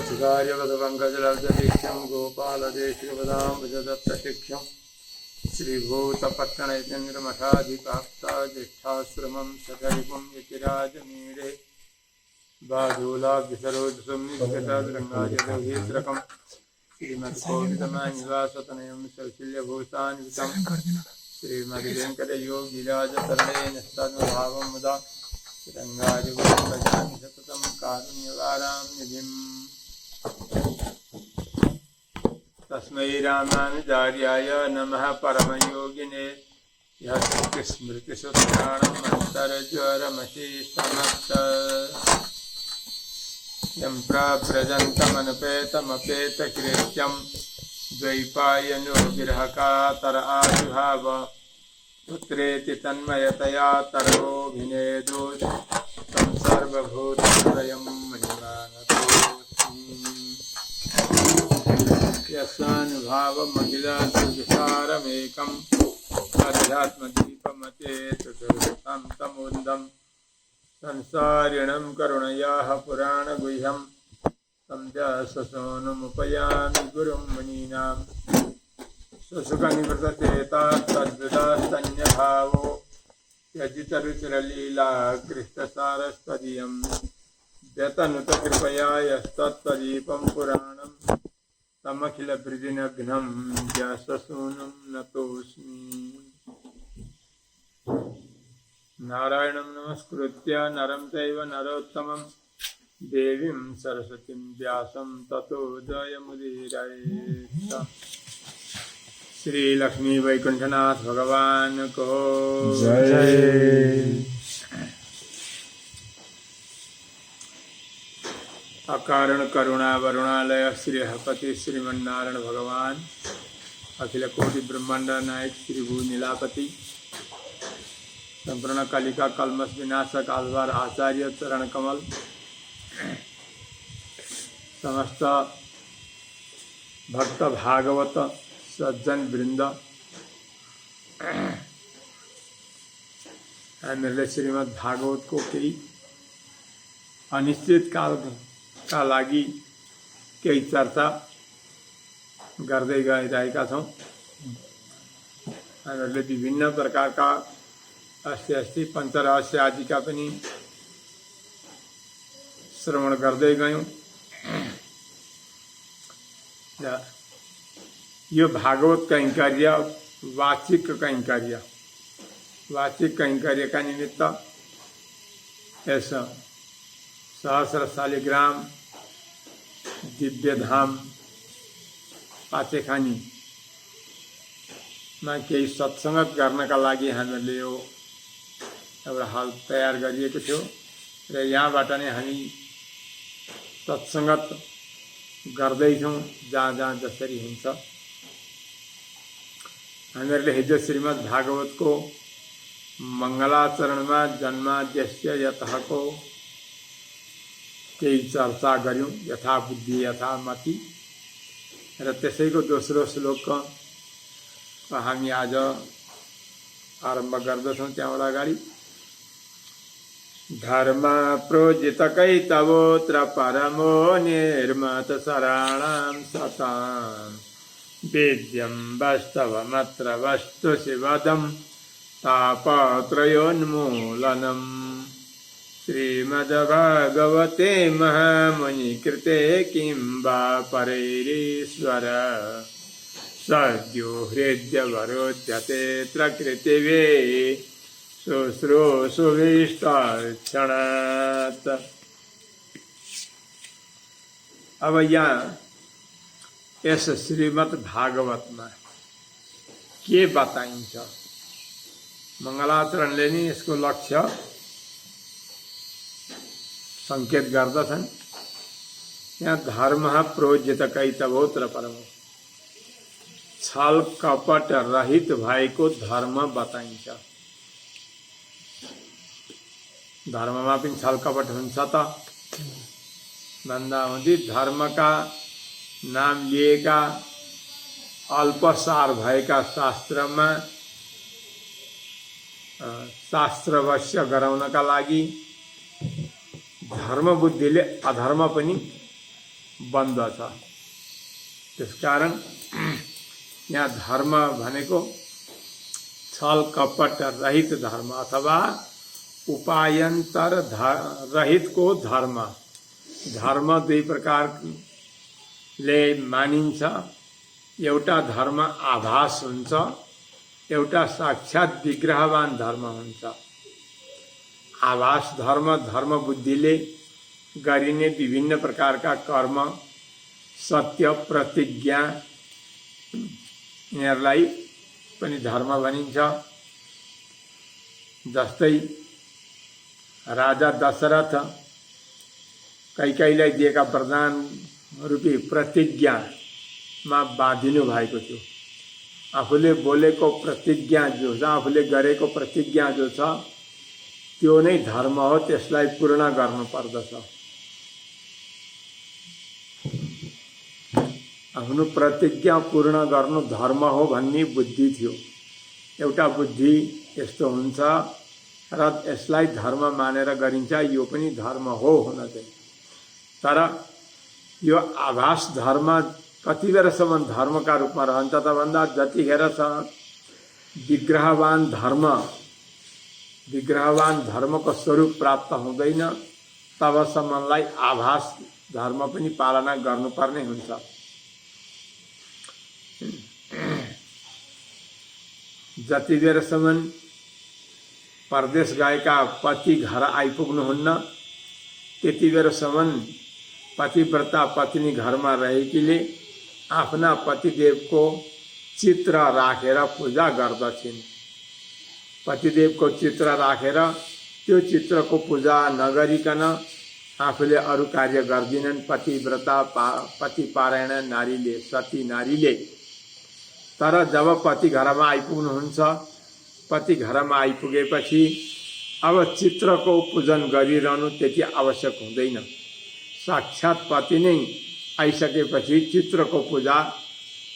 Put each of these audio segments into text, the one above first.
शिकार्यवधपङ्कजलब्धदीक्षं गोपालदेशिकपदाम्बुजदत्तशिक्षं श्रीभूतपट्टणैतेन्द्रमठाधिपाप्ता ज्येष्ठाश्रमं सखरिपुं यतिराजमीडे बाधूलाभ्यसरोजसंनिष्कृतरङ्गाजलभीत्रकं श्रीमत्कोविदमानिवासतनयं सौशील्यभूषान्वितं श्रीमद्वेङ्कटयोगिराजतरणेन तद्भावं मुदा रङ्गादिवजामि सततं कारुण्यवारां निधिम् तस्मै रामानुजार्याय नमः परमयोगिने यः स्मृतिसूत्राणमन्तर्ज्वरमशीस्तमत् यं प्रव्रजन्तमनुपेतमपेतकृत्यं द्वैपायनो विरहकातर आजुहाव पुत्रेति तन्मयतया तर्वोऽभिनेदो तं सर्वभूतहृदयं मणिमानतोऽस्मि यस्यानुभावमखिलसुविसारमेकम् अध्यात्मदीपमतेतुर्वृतं तमोन्दं संसारिणं करुणयाः पुराणगुह्यं सन्ध्याससोनुमुपयामि गुरुं मुनीनां सुसुखनिवृतचेता तद्विदास्तन्यभावो यजितरुचिरलीला कृष्णसारस्वदीयं व्यतनुतकृपया यस्तत्त्वदीपं पुराणं तमखिलभृदिनघ्नं व्याससूनुं नतोऽस्मि। नारायणं नमस्कृत्य नरं चैव नरोत्तमं देवीं सरस्वतीं व्यासं ततो जयमुदीरयेत्। श्री लक्ष्मी वैकुंठनाथ भगवान को जय। अकारण करुणा वरुणालय श्री हपति श्रीमन्नारायण भगवान अखिल कोटि ब्रह्मांड नायक श्री भू नीलापति संपूर्ण कालिका कलमस विनाशक आधार आचार्य चरण कमल समस्त भक्त भागवत सज्जन वृंद मेरे श्रीमद् भागवत को केही अनिश्चित काल का लागि केही चर्चा गर्दै गइरहेका छौँ। हामीहरूले विभिन्न प्रकारका अस्ति पञ्चरहस्य आदिका पनि श्रवण गर्दै गयौँ। यो भागवत कैंकर्य वाचिक कैंकर्य का निमित्त यस सहस्र शालिग्राम दिव्यधाम पाचेखानी मा केही सत्संगत गर्नका लागि हामीले यो एउटा हल तयार गरिएको थियो र यहाँबाट नै हामी सत्संगत गर्दैछौँ जहाँ जहाँ जसरी हुन्छ। हामीहरूले हिजो श्रीमद् भागवत को मङ्गलाचरणमा जन्माद्यस्य यतःको केही चर्चा गऱ्यौँ, यथा बुद्धि यथा मति, र त्यसैको दोस्रो श्लोक हामी आज आरम्भ गर्दछौँ। त्यहाँबाट अगाडि धर्म प्रोजित कैतवोत्र परमो निर्मत शराणां सतां वेद्यं वास्तवमत्र वस्तु शिवदं तापत्रयोन्मूलनम् श्रीमद्भागवते महामुनिकृते किं वा परैरीश्वर सद्यो हृद्यवरोध्यते प्रकृतिवे शुश्रूषुभिष्टाक्षणात्। अब यहाँ यस श्रीमद् भागवत में के बताइन्छ? मङ्गलाचरणले नै यसको लक्ष्य संकेत गर्दछन्। यहाँ धर्म प्रोजित कैतवोत्र परमो, छल कपट रहित भएको धर्म बताइन्छ। धर्ममा पनि छल कपट हुन्छ त भन्दा हुँदी धर्मका नाम लिएका अल्पसार भएका शास्त्रमा शास्त्रवश्य गराउनका लागि धर्म बुद्धिले अधर्म पनि बन्द छ। त्यसकारण यहाँ धर्म भनेको छल कपट रहित धर्म अथवा उपायन्तर रहितको धर्म। धर्म दुई प्रकारले मानिन्छ। एउटा धर्म आभास हुन्छ, एउटा साक्षात विग्रहवान धर्म हुन्छ। आभास धर्म धर्म बुद्धिले गरिने विभिन्न प्रकारका कर्म, सत्य, प्रतिज्ञा यिनीहरूलाई पनि धर्म भनिन्छ। जस्तै राजा दशरथ कैकेयीलाई दिएका वरदान रूपी प्रतिज्ञामा बाँधिनु भएको थियो। आफूले बोलेको प्रतिज्ञा जो छ, आफूले गरेको प्रतिज्ञा जो छ त्यो नै धर्म हो, त्यसलाई पूर्ण गर्नु पर्दछ। आफ्नो प्रतिज्ञा पूर्ण गर्नु धर्म हो भन्ने बुद्धि थियो। एउटा बुद्धि यस्तो हुन्छ र यसलाई धर्म मानेर गरिन्छ, यो पनि धर्म हो हुन चाहिँ। तर यो आभास धर्म कति बेरसम्म धर्मका रूपमा रहन्छ त भन्दा जतिखेरसम्म विग्रहवान धर्मको स्वरूप प्राप्त हुँदैन तबसम्मलाई आभास धर्म पनि पालना गर्नुपर्ने हुन्छ। जति बेरसम्म परदेश गएका पति घर आइपुग्नुहुन्न त्यति बेरसम्म पतिव्रता पत्नी घरमा रहेकीले आफ्ना पतिदेवको चित्र राखेर पूजा गर्दछिन्। पतिदेवको चित्र राखेर त्यो चित्रको पूजा नगरिकन आफूले अरू कार्य गर्दिनन् पतिव्रता पतिपारायण नारीले, सती नारीले। तर जब पति घरमा आइपुग्नुहुन्छ, पति घरमा आइपुगेपछि अब चित्रको पूजन गरिरहनु त्यति आवश्यक हुँदैन। साक्षात पति नै आइसकेपछि चित्रको पूजा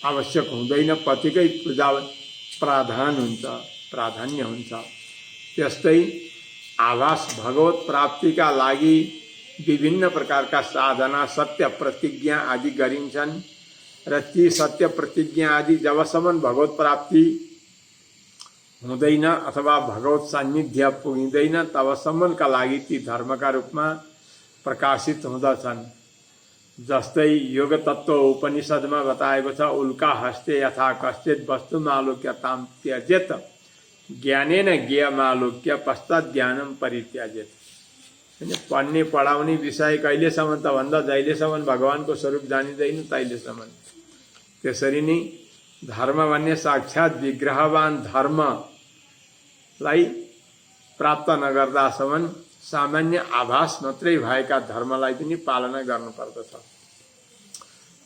आवश्यक हुँदैन, पतिकै पूजा प्राधान्य हुन्छ। त्यस्तै आभास भगवत प्राप्तिका लागि विभिन्न प्रकारका साधना, सत्य प्रतिज्ञा आदि गरिन्छन् र ती सत्य प्रतिज्ञा आदि जबसम्म भगवत प्राप्ति हुँदैन अथवा भगवत सान्निध्य पुगिँदैन तबसम्मका लागि ती धर्मका रूपमा प्रकाशित हुँदछन्। जस्तै योग तत्व उपनिषदमा बताएको छ, उल्का हस्ते यथा कश्चित वस्तुमालोक्य ताम त्यजेत ज्ञानेन ज्ञेयमालोक्य पश्चात् ज्ञानम परित्याजेत। पढ्ने पढाउने विषय कहिलेसम्म त भन्दा जहिलेसम्म भगवानको स्वरूप जानिँदैन तहिलेसम्म। त्यसरी नै धर्म भन्ने साक्षात विग्रहवान धर्मलाई प्राप्त नगर्दासम्म सामान्य आभास मात्रै भएका धर्मलाई पनि पालना गर्नुपर्दछ।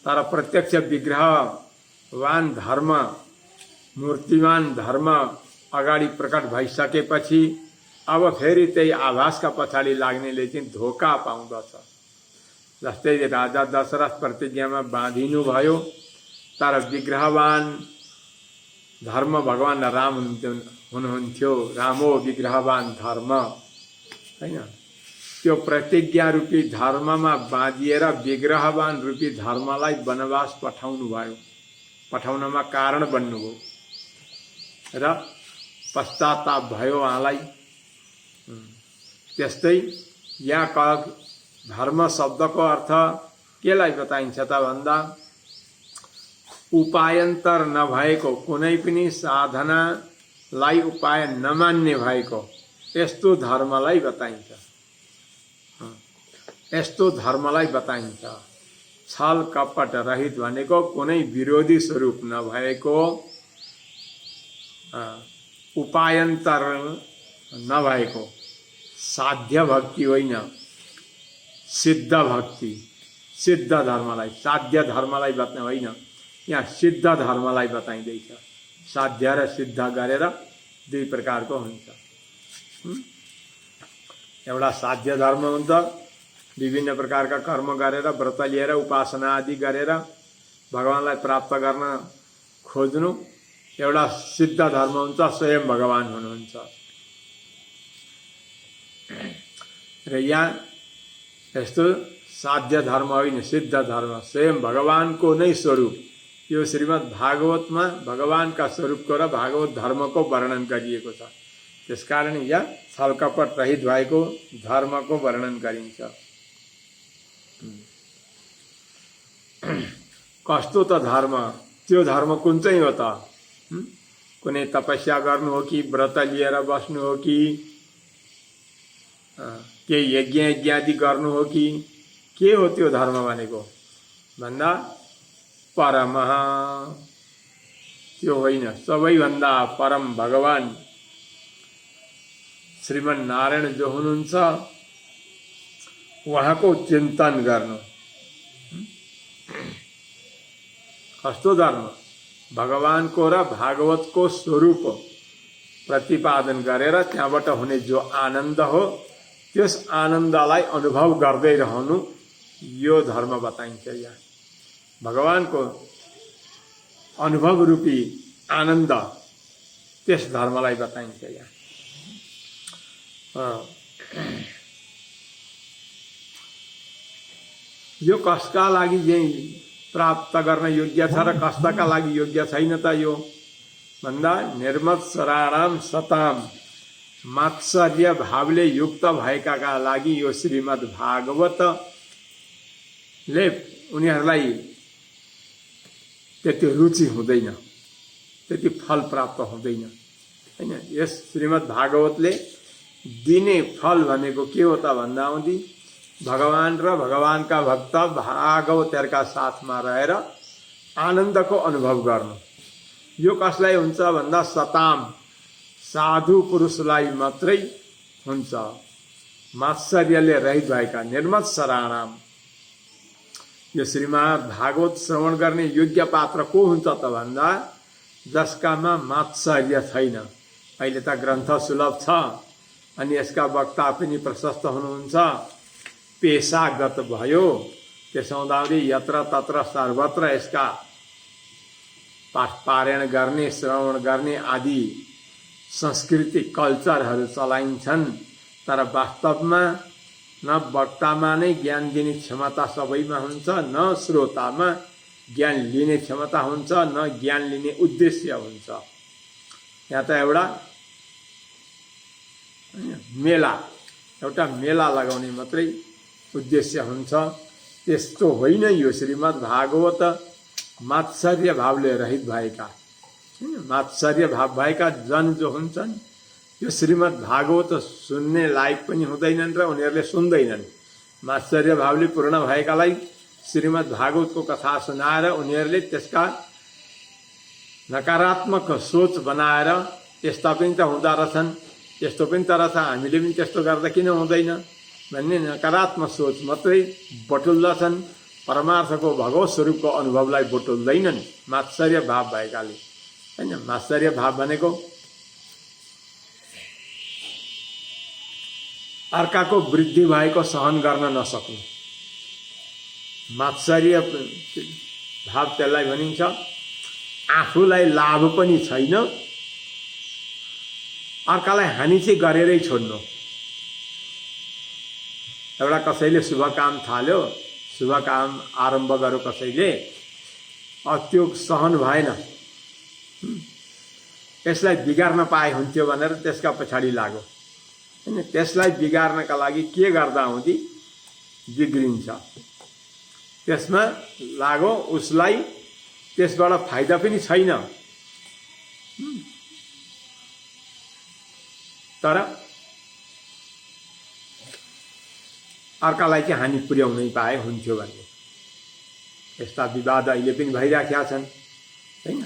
तर प्रत्यक्ष विग्रहवान धर्म, मूर्तिमान धर्म अगाडि प्रकट भइसकेपछि अब फेरि त्यही आभासका पछाडि लाग्नेले चाहिँ धोका पाउँदछ। जस्तै राजा दशरथ प्रतिज्ञामा बाँधिनु भयो, तर विग्रहवान धर्म भगवान राम हुनुहुन्थ्यो। रामो विग्रहवान धर्म, हैन? त्यो प्रतिज्ञा रूपी धर्ममा बाँधिएर विग्रहवान रूपी धर्मलाई वनवास पठाउनमा कारण बन्नुभयो र पश्चाताप भयो उहाँलाई। त्यस्तै यहाँ धर्म शब्दको अर्थ केलाई बताइन्छ त भन्दा उपायन्तर नभएको, कुनै पनि साधनालाई उपाय नमान्ने भएको यस्तो धर्मलाई बताइन्छ। यस्तो धर्मलाई बताइन्छ। छल कपट रहित भनेको कुनै विरोधी स्वरूप नभएको, उपायन्तर नभएको, साध्य भक्ति होइन, सिद्ध भक्ति, सिद्ध धर्मलाई, साध्य धर्मलाई बताउने होइन, यहाँ सिद्ध धर्मलाई बताइँदैछ। साध्य र सिद्ध गरेर दुई प्रकारको हुन्छ। एउटा साध्य धर्म हुन्छ, विभिन्न प्रकारका कर्म गरेर व्रत लिएर उपासना आदि गरेर भगवानलाई प्राप्त गर्न खोज्नु। एउटा सिद्ध धर्म हुन्छ, स्वयं भगवान हुनुहुन्छ। र यहाँ यस्तो साध्य धर्म होइन, सिद्ध धर्म, स्वयं भगवानको नै स्वरूप। यो श्रीमद् भागवतमा भगवानका स्वरूपको र भागवत धर्मको वर्णन गरिएको छ। त्यसकारण यहाँ छलकपट रहित भएको धर्मको वर्णन गरिन्छ। कस्तो त धर्म, त्यो धर्म कुन चाहिँ हो त? कुनै तपस्या गर्नु हो कि व्रत लिएर बस्नु हो कि केही यज्ञ इत्यादि गर्नु हो कि के हो त्यो धर्म भनेको भन्दा परम, त्यो होइन। सबैभन्दा परम भगवान श्रीमन नारायण जो हुनुहुन्छ उहाँको चिन्तन गर्नु। कस्तो धर्म? भगवानको र भागवतको स्वरूप प्रतिपादन गरेर त्यहाँबाट हुने जो आनन्द हो त्यस आनन्दलाई अनुभव गर्दै रहनु, यो धर्म बताइन्छ। यहाँ भगवानको अनुभव रूपी आनन्द, त्यस धर्मलाई बताइन्छ। यहाँ यो कसका लागि चाहिँ प्राप्त गर्न योग्य छ र कस्ताका लागि योग्य छैन त? यो भन्दा निर्मत्सराणाम सताम, मात्सर्य भावले युक्त भएकाका लागि यो श्रीमद् भागवतले उनीहरूलाई त्यति रुचि हुँदैन, त्यति फल प्राप्त हुँदैन, हैन। यस श्रीमद् भागवतले दिने फल भनेको के हो त भन्दाहुँदी भगवान र भगवानका भक्त भागवतहरूका साथमा रहेर आनन्दको अनुभव गर्नु। यो कसलाई हुन्छ भन्दा सताम, साधु पुरुषलाई मात्रै हुन्छ। मात्सर्यले रहित भएका निर्मत्सराणाम। यो श्रीमद् भागवत श्रवण गर्ने योग्य पात्र को हुन्छ त भन्दा जसकामा मात्सर्य छैन। अहिले त ग्रन्थ सुलभ छ अनि यसका वक्ता पनि प्रशस्त हुनुहुन्छ, पेशागत भयो। त्यसो हुँदाखेरि यत्र तत्र सर्वत्र यसका पारायण गर्ने, श्रवण गर्ने आदि संस्कृति कल्चरहरू चलाइन्छन्। तर वास्तवमा न वक्तामा नै ज्ञान दिने क्षमता सबैमा हुन्छ, न श्रोतामा ज्ञान लिने क्षमता हुन्छ, न ज्ञान लिने उद्देश्य हुन्छ। यहाँ त एउटा मेला लगाउने मात्रै उद्देश्य हुन्छ। त्यस्तो होइन यो श्रीमद् भागवत। मात्सर्य भावले रहित भएका, मात्सर्य भाव भएका जन जो हुन्छन् यो श्रीमद् भागवत सुन्ने लायक पनि हुँदैनन् र उनीहरूले सुन्दैनन्। मात्सर्य भावले पूर्ण भएकालाई श्रीमद् भागवतको कथा सुनाएर उनीहरूले त्यसका नकारात्मक सोच बनाएर यस्ता पनि त हुँदा रहेछन्, यस्तो पनि त रहेछ, हामीले पनि त्यस्तो गर्दा किन हुँदैन भन्ने नकारात्मक सोच मात्रै बटुल्दछन्। परमार्थको भगवत स्वरूपको अनुभवलाई बटुल्दैनन् मात्सर्य भाव भएकाले, हैन। मात्सर्य भाव भनेको अर्काको वृद्धि भएको सहन गर्न नसक्नु। मात्सर्य भाव त्यसलाई भनिन्छ आफूलाई लाभ पनि छैन, अर्कालाई हानि चाहिँ गरेरै छोड्नु। एउटा कसैले शुभ काम थाल्यो, शुभ काम आरम्भ गर्यो कसैले, त्यो सहन भएन, यसलाई बिगार्न पाए हुन्थ्यो भनेर त्यसका पछाडि लाग्यो, हैन। त्यसलाई बिगार्नका लागि के गर्दा हुँदी बिग्रिन्छ, त्यसमा लाग्यो, उसलाई त्यसबाट फाइदा पनि छैन, तर अर्कालाई चाहिँ हानि पुर्याउनै पाए हुन्थ्यो भन्ने यस्ता विवाद अहिले पनि भइराखेका छन्, हैन।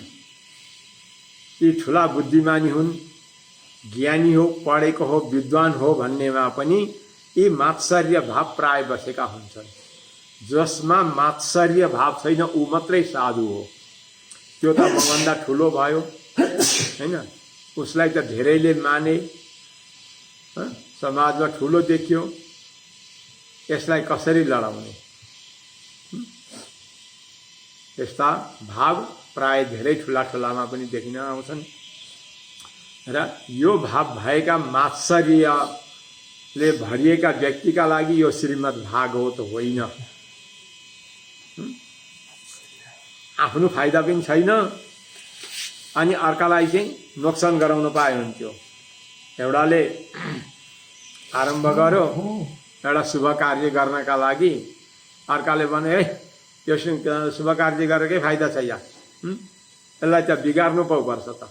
यी ठुला बुद्धिमानी हुन्, ज्ञानी हो, पढेको हो, विद्वान हो भन्नेमा पनि यी मात्सर्य भाव प्राय बसेका हुन्छन्। जसमा मात्सर्य भाव छैन ऊ मात्रै साधु हो। त्यो त मभन्दा ठुलो भयो, हैन। उसलाई त धेरैले माने, समाजमा ठुलो देखियो, यसलाई कसरी लडाउने? यस्ता भाव प्राय धेरै ठुला ठुलामा पनि देखिन आउँछन्। र यो भाव भएका मात्सर्य ले भरिएका व्यक्तिका लागि यो श्रीमद् भागवत होइन। आफ्नो फाइदा पनि छैन अनि अर्कालाई चाहिँ नोक्सान गराउन पाए हुन्थ्यो। एउटाले आरम्भ गर्यो एउटा शुभ कार्य गर्नका लागि, अर्काले भने है यो शुभ कार्य गरेकै फाइदा छ या यसलाई त बिगार्नु पो पर्छ त।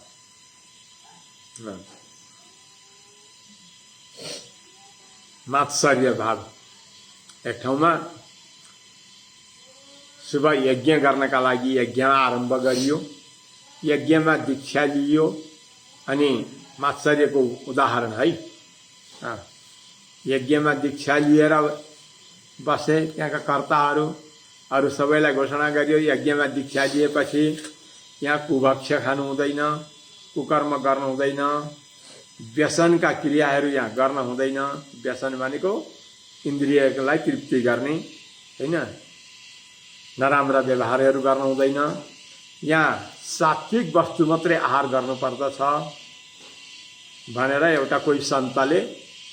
मात्सर्य भाव। एक ठाउँमा शुभ यज्ञ गर्नका लागि यज्ञ आरम्भ गरियो, यज्ञमा दीक्षा लियो अनि मात्सर्यको उदाहरण है। यज्ञमा दीक्षा लिएर बसे त्यहाँका कर्ताहरू अरू सबैलाई घोषणा गरियो यज्ञमा दीक्षा लिएपछि यहाँ कुभक्ष्य खानु हुँदैन, कुकर्म गर्नु हुँदैन, व्यसनका क्रियाहरू यहाँ गर्न हुँदैन। व्यसन भनेको इन्द्रियलाई तृप्ति गर्ने हैन, नराम्रा व्यवहारहरू गर्न हुँदैन। यहाँ सात्विक वस्तु मात्रै आहार गर्नुपर्दछ भनेर एउटा कोही सन्तले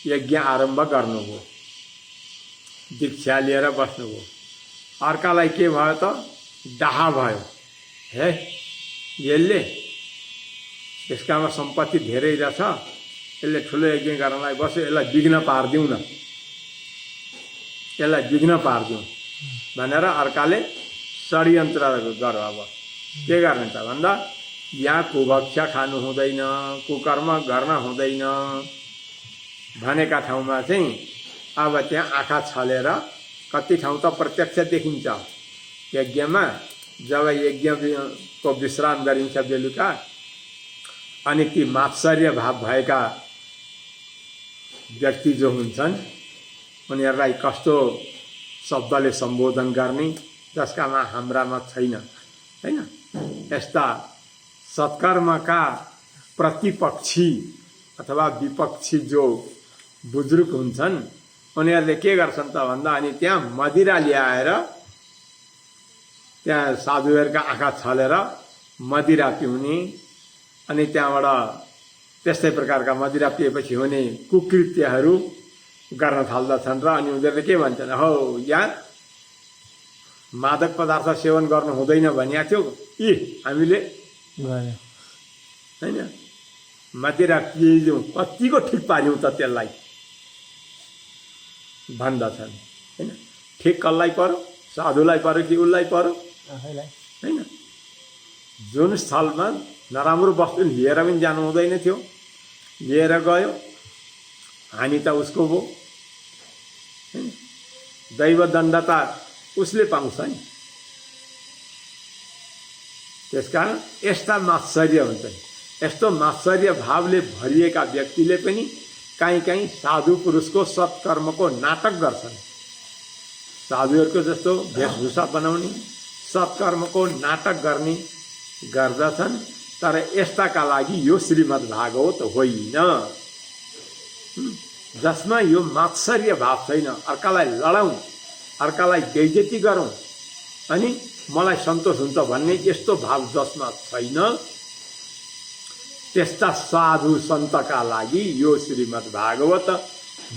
यज्ञ आरम्भ गर्नुभयो, दीक्षा लिएर बस्नुभयो। अर्कालाई के भयो त डाहा भयो, हे यसले यसकामा सम्पत्ति धेरै रहेछ, यसले ठुलो यज्ञ गर्नलाई बस्यो, यसलाई विघ्न पारिदिउँ न, यसलाई विघ्न पारिदिउँ भनेर अर्काले षड्यन्त्र गर्यो। अब के गर्ने त भन्दा यहाँ कुभक्ष्य खानु हुँदैन, कुकर्म गर्न हुँदैन भनेका ठाउँमा चाहिँ अब त्यहाँ आँखा छलेर कति ठाउँ त प्रत्यक्ष देखिन्छ। यज्ञमा जब यज्ञको विश्राम गरिन्छ बेलुका अनि ती मात्सर्य भाव भएका व्यक्ति जो हुन्छन् उनीहरूलाई कस्तो शब्दले सम्बोधन गर्ने जसकामा हाम्रामा छैन हैन। यस्ता सत्कर्मका प्रतिपक्षी अथवा विपक्षी जो बुजुर्ग हुन्छन् उनीहरूले के गर्छन् त भन्दा अनि त्यहाँ मदिरा ल्याएर त्यहाँ साधुहरूका आँखा छलेर मदिरा पिउने अनि त्यहाँबाट त्यस्तै प्रकारका मदिरा पिएपछि हुने कुकृत्यहरू गर्न थाल्दछन्। र अनि उनीहरूले के भन्छन्, हो यहाँ मादक पदार्थ सेवन गर्नु हुँदैन भनिएको थियो यी हामीले हैन, मदिरा पिइदिउँ कतिको ठिक पार्यौँ त त्यसलाई भन्दछन् हैन। ठिक कसलाई पर्यो, साधुलाई पर्यो कि उसलाई पर्यो हैन। जुन स्थलमा नराम्रो वस्तु लिएर पनि जानु हुँदैन थियो, लिएर गयो हानि त उसको हो हैन। दैव दण्डता उसले पाउँछ नि। त्यसकारण यस्ता मात्सर्य हुन्छन्। यस्तो मात्सर्य भावले भरिएका व्यक्तिले पनि कहीँ कहीँ साधु पुरुषको सत्कर्मको नाटक गर्छन्। साधुहरूको जस्तो वेशभूषा बनाउने, सत्कर्मको नाटक गर्ने गर्दछन्। तर यस्ताका लागि यो श्रीमद् भागवत होइन, जसमा यो मात्सर्य भाव छैन। अर्कालाई लडाउँ, अर्कालाई बेइज्जती गरौँ अनि मलाई सन्तोष हुन्छ भन्ने यस्तो भाव जसमा छैन, त्यस्ता साधु सन्तका लागि यो श्रीमद् भागवत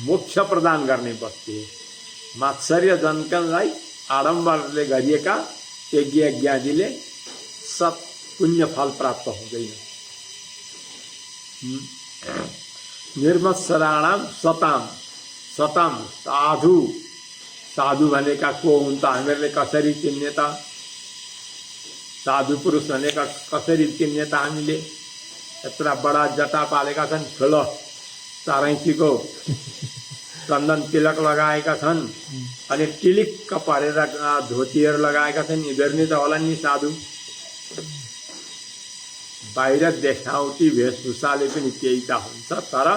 मोक्ष प्रदान गर्ने वस्तु हो। मात्सर्य जनकलाई आडम्बरले गरिएका यज्ञ यज्ञादिले सत् पुण्य फल प्राप्त हुँदैन। निर्मत्सराणाम सताम, सताम साधु, साधु भनेका को हुन् त हामीहरूले कसरी चिन्ने त? साधु पुरुष भनेका कसरी चिन्ने त? हामीले यत्रा बडा जटा पालेका छन्, ठुलो 4 इन्चीको चन्दन तिलक लगाएका छन् अनि टिलिक्क परेर धोतीहरू लगाएका छन्, यिनीहरू नि त होला नि साधु। बाहिर देखावटी वेशभूषाले पनि केही त हुन्छ, तर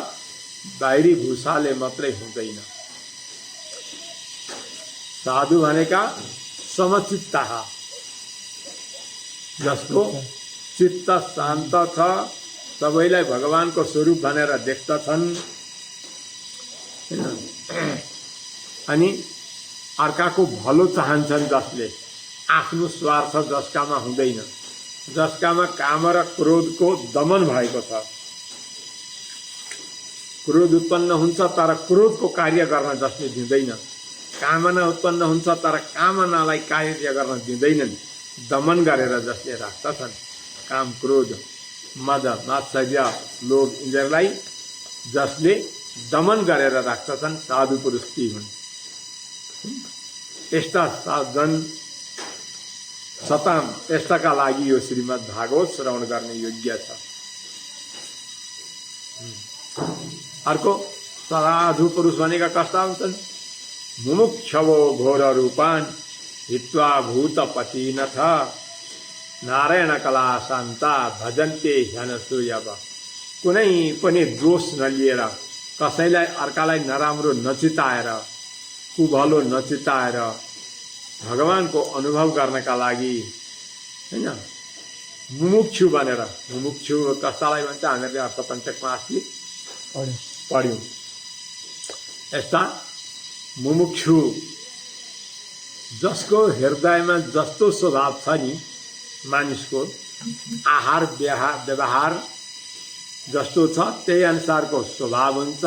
बाहिरी भूषाले मात्रै हुँदैन। साधु भनेका समचित्ता, जसको चित्त शान्त छ, सबैलाई भगवानको स्वरूप भनेर देख्दछन् अनि अर्काको भलो चाहन्छन्, जसले आफ्नो स्वार्थ जसकामा हुँदैन, जसकामा काम र क्रोधको दमन भएको छ। क्रोध उत्पन्न हुन्छ तर क्रोधको कार्य गर्न जसले दिँदैन, कामना उत्पन्न हुन्छ तर कामनालाई कार्य गर्न दिँदैनन्, दमन गरेर जसले राख्दछन्, काम क्रोध मद मात्सर्य लोभ इन्द्रियलाई जसले दमन गरेर राख्दछन् साधु पुरुष ती हुन्। यस्ता साधन सताम यस्ताका लागि यो श्रीमद् भागवत श्रवण गर्ने योग्य छ। अर्को साधु पुरुष भनेका कस्ता हुन्छन्? मुमुक्षवो घोर रूपान् हित्वा भूतपतिनथ नारायण कला शान्ता भजन्ते ह्यनसूयव। कुनै पनि दोष नलिएर, कसैलाई अर्कालाई नराम्रो नचिताएर, कुभलो नचिताएर भगवानको अनुभव गर्नका लागि हैन मुमुक्षु बनेर, मुमुक्षु कसैलाई भन्छ हामीले अर्थपञ्चकमा अस्ति पढ्यौँ। यस्ता मुमुक्षु जसको हृदयमा जस्तो स्वभाव छ नि, मानिसको आहार व्यवहार जस्तो छ त्यही अनुसारको स्वभाव हुन्छ।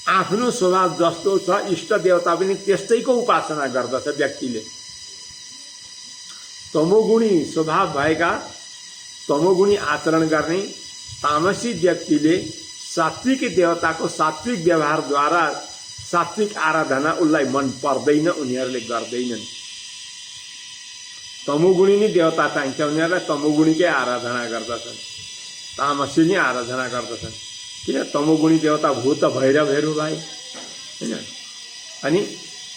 आफ्नो स्वभाव जस्तो छ इष्ट देवता पनि त्यस्तैको उपासना गर्दछ व्यक्तिले। तमोगुणी स्वभाव भएका, तमोगुणी आचरण गर्ने तामसी व्यक्तिले सात्विक देवताको सात्विक व्यवहारद्वारा सात्विक आराधना उसलाई मन पर्दैन, उनीहरूले गर्दैनन्। तमोगुणी नै देवता चाहिन्छ, उनीहरूलाई तमोगुणीकै आराधना गर्दछन्, तामसी नै आराधना गर्दछन्। किन? तमोगुणी देवता भूत भैरवहरू भए हैन, अनि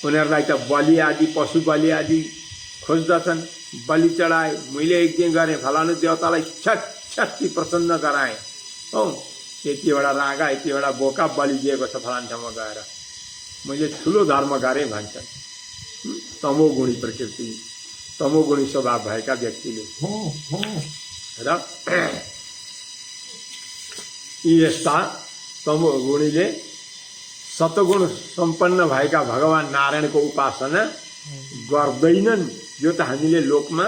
उनीहरूलाई त बलि आदि पशु बलि आदि खोज्दछन्। बलि चढाए, मैले एक दिन गरेँ फलानु देवतालाई छट्टी प्रसन्न गराएँ, हो यतिवटा रागा यतिवटा बोका बलि दिएको छ फलान ठाउँमा गएर, मैले ठुलो धर्म गरेँ भन्छन्। तमोगुणी प्रकृति, तमोगुणी स्वभाव भएका व्यक्तिले। र यस्ता तमोगुणीले सतगुण सम्पन्न भएका भगवान नारायणको उपासना गर्दैनन्। यो त हामीले लोकमा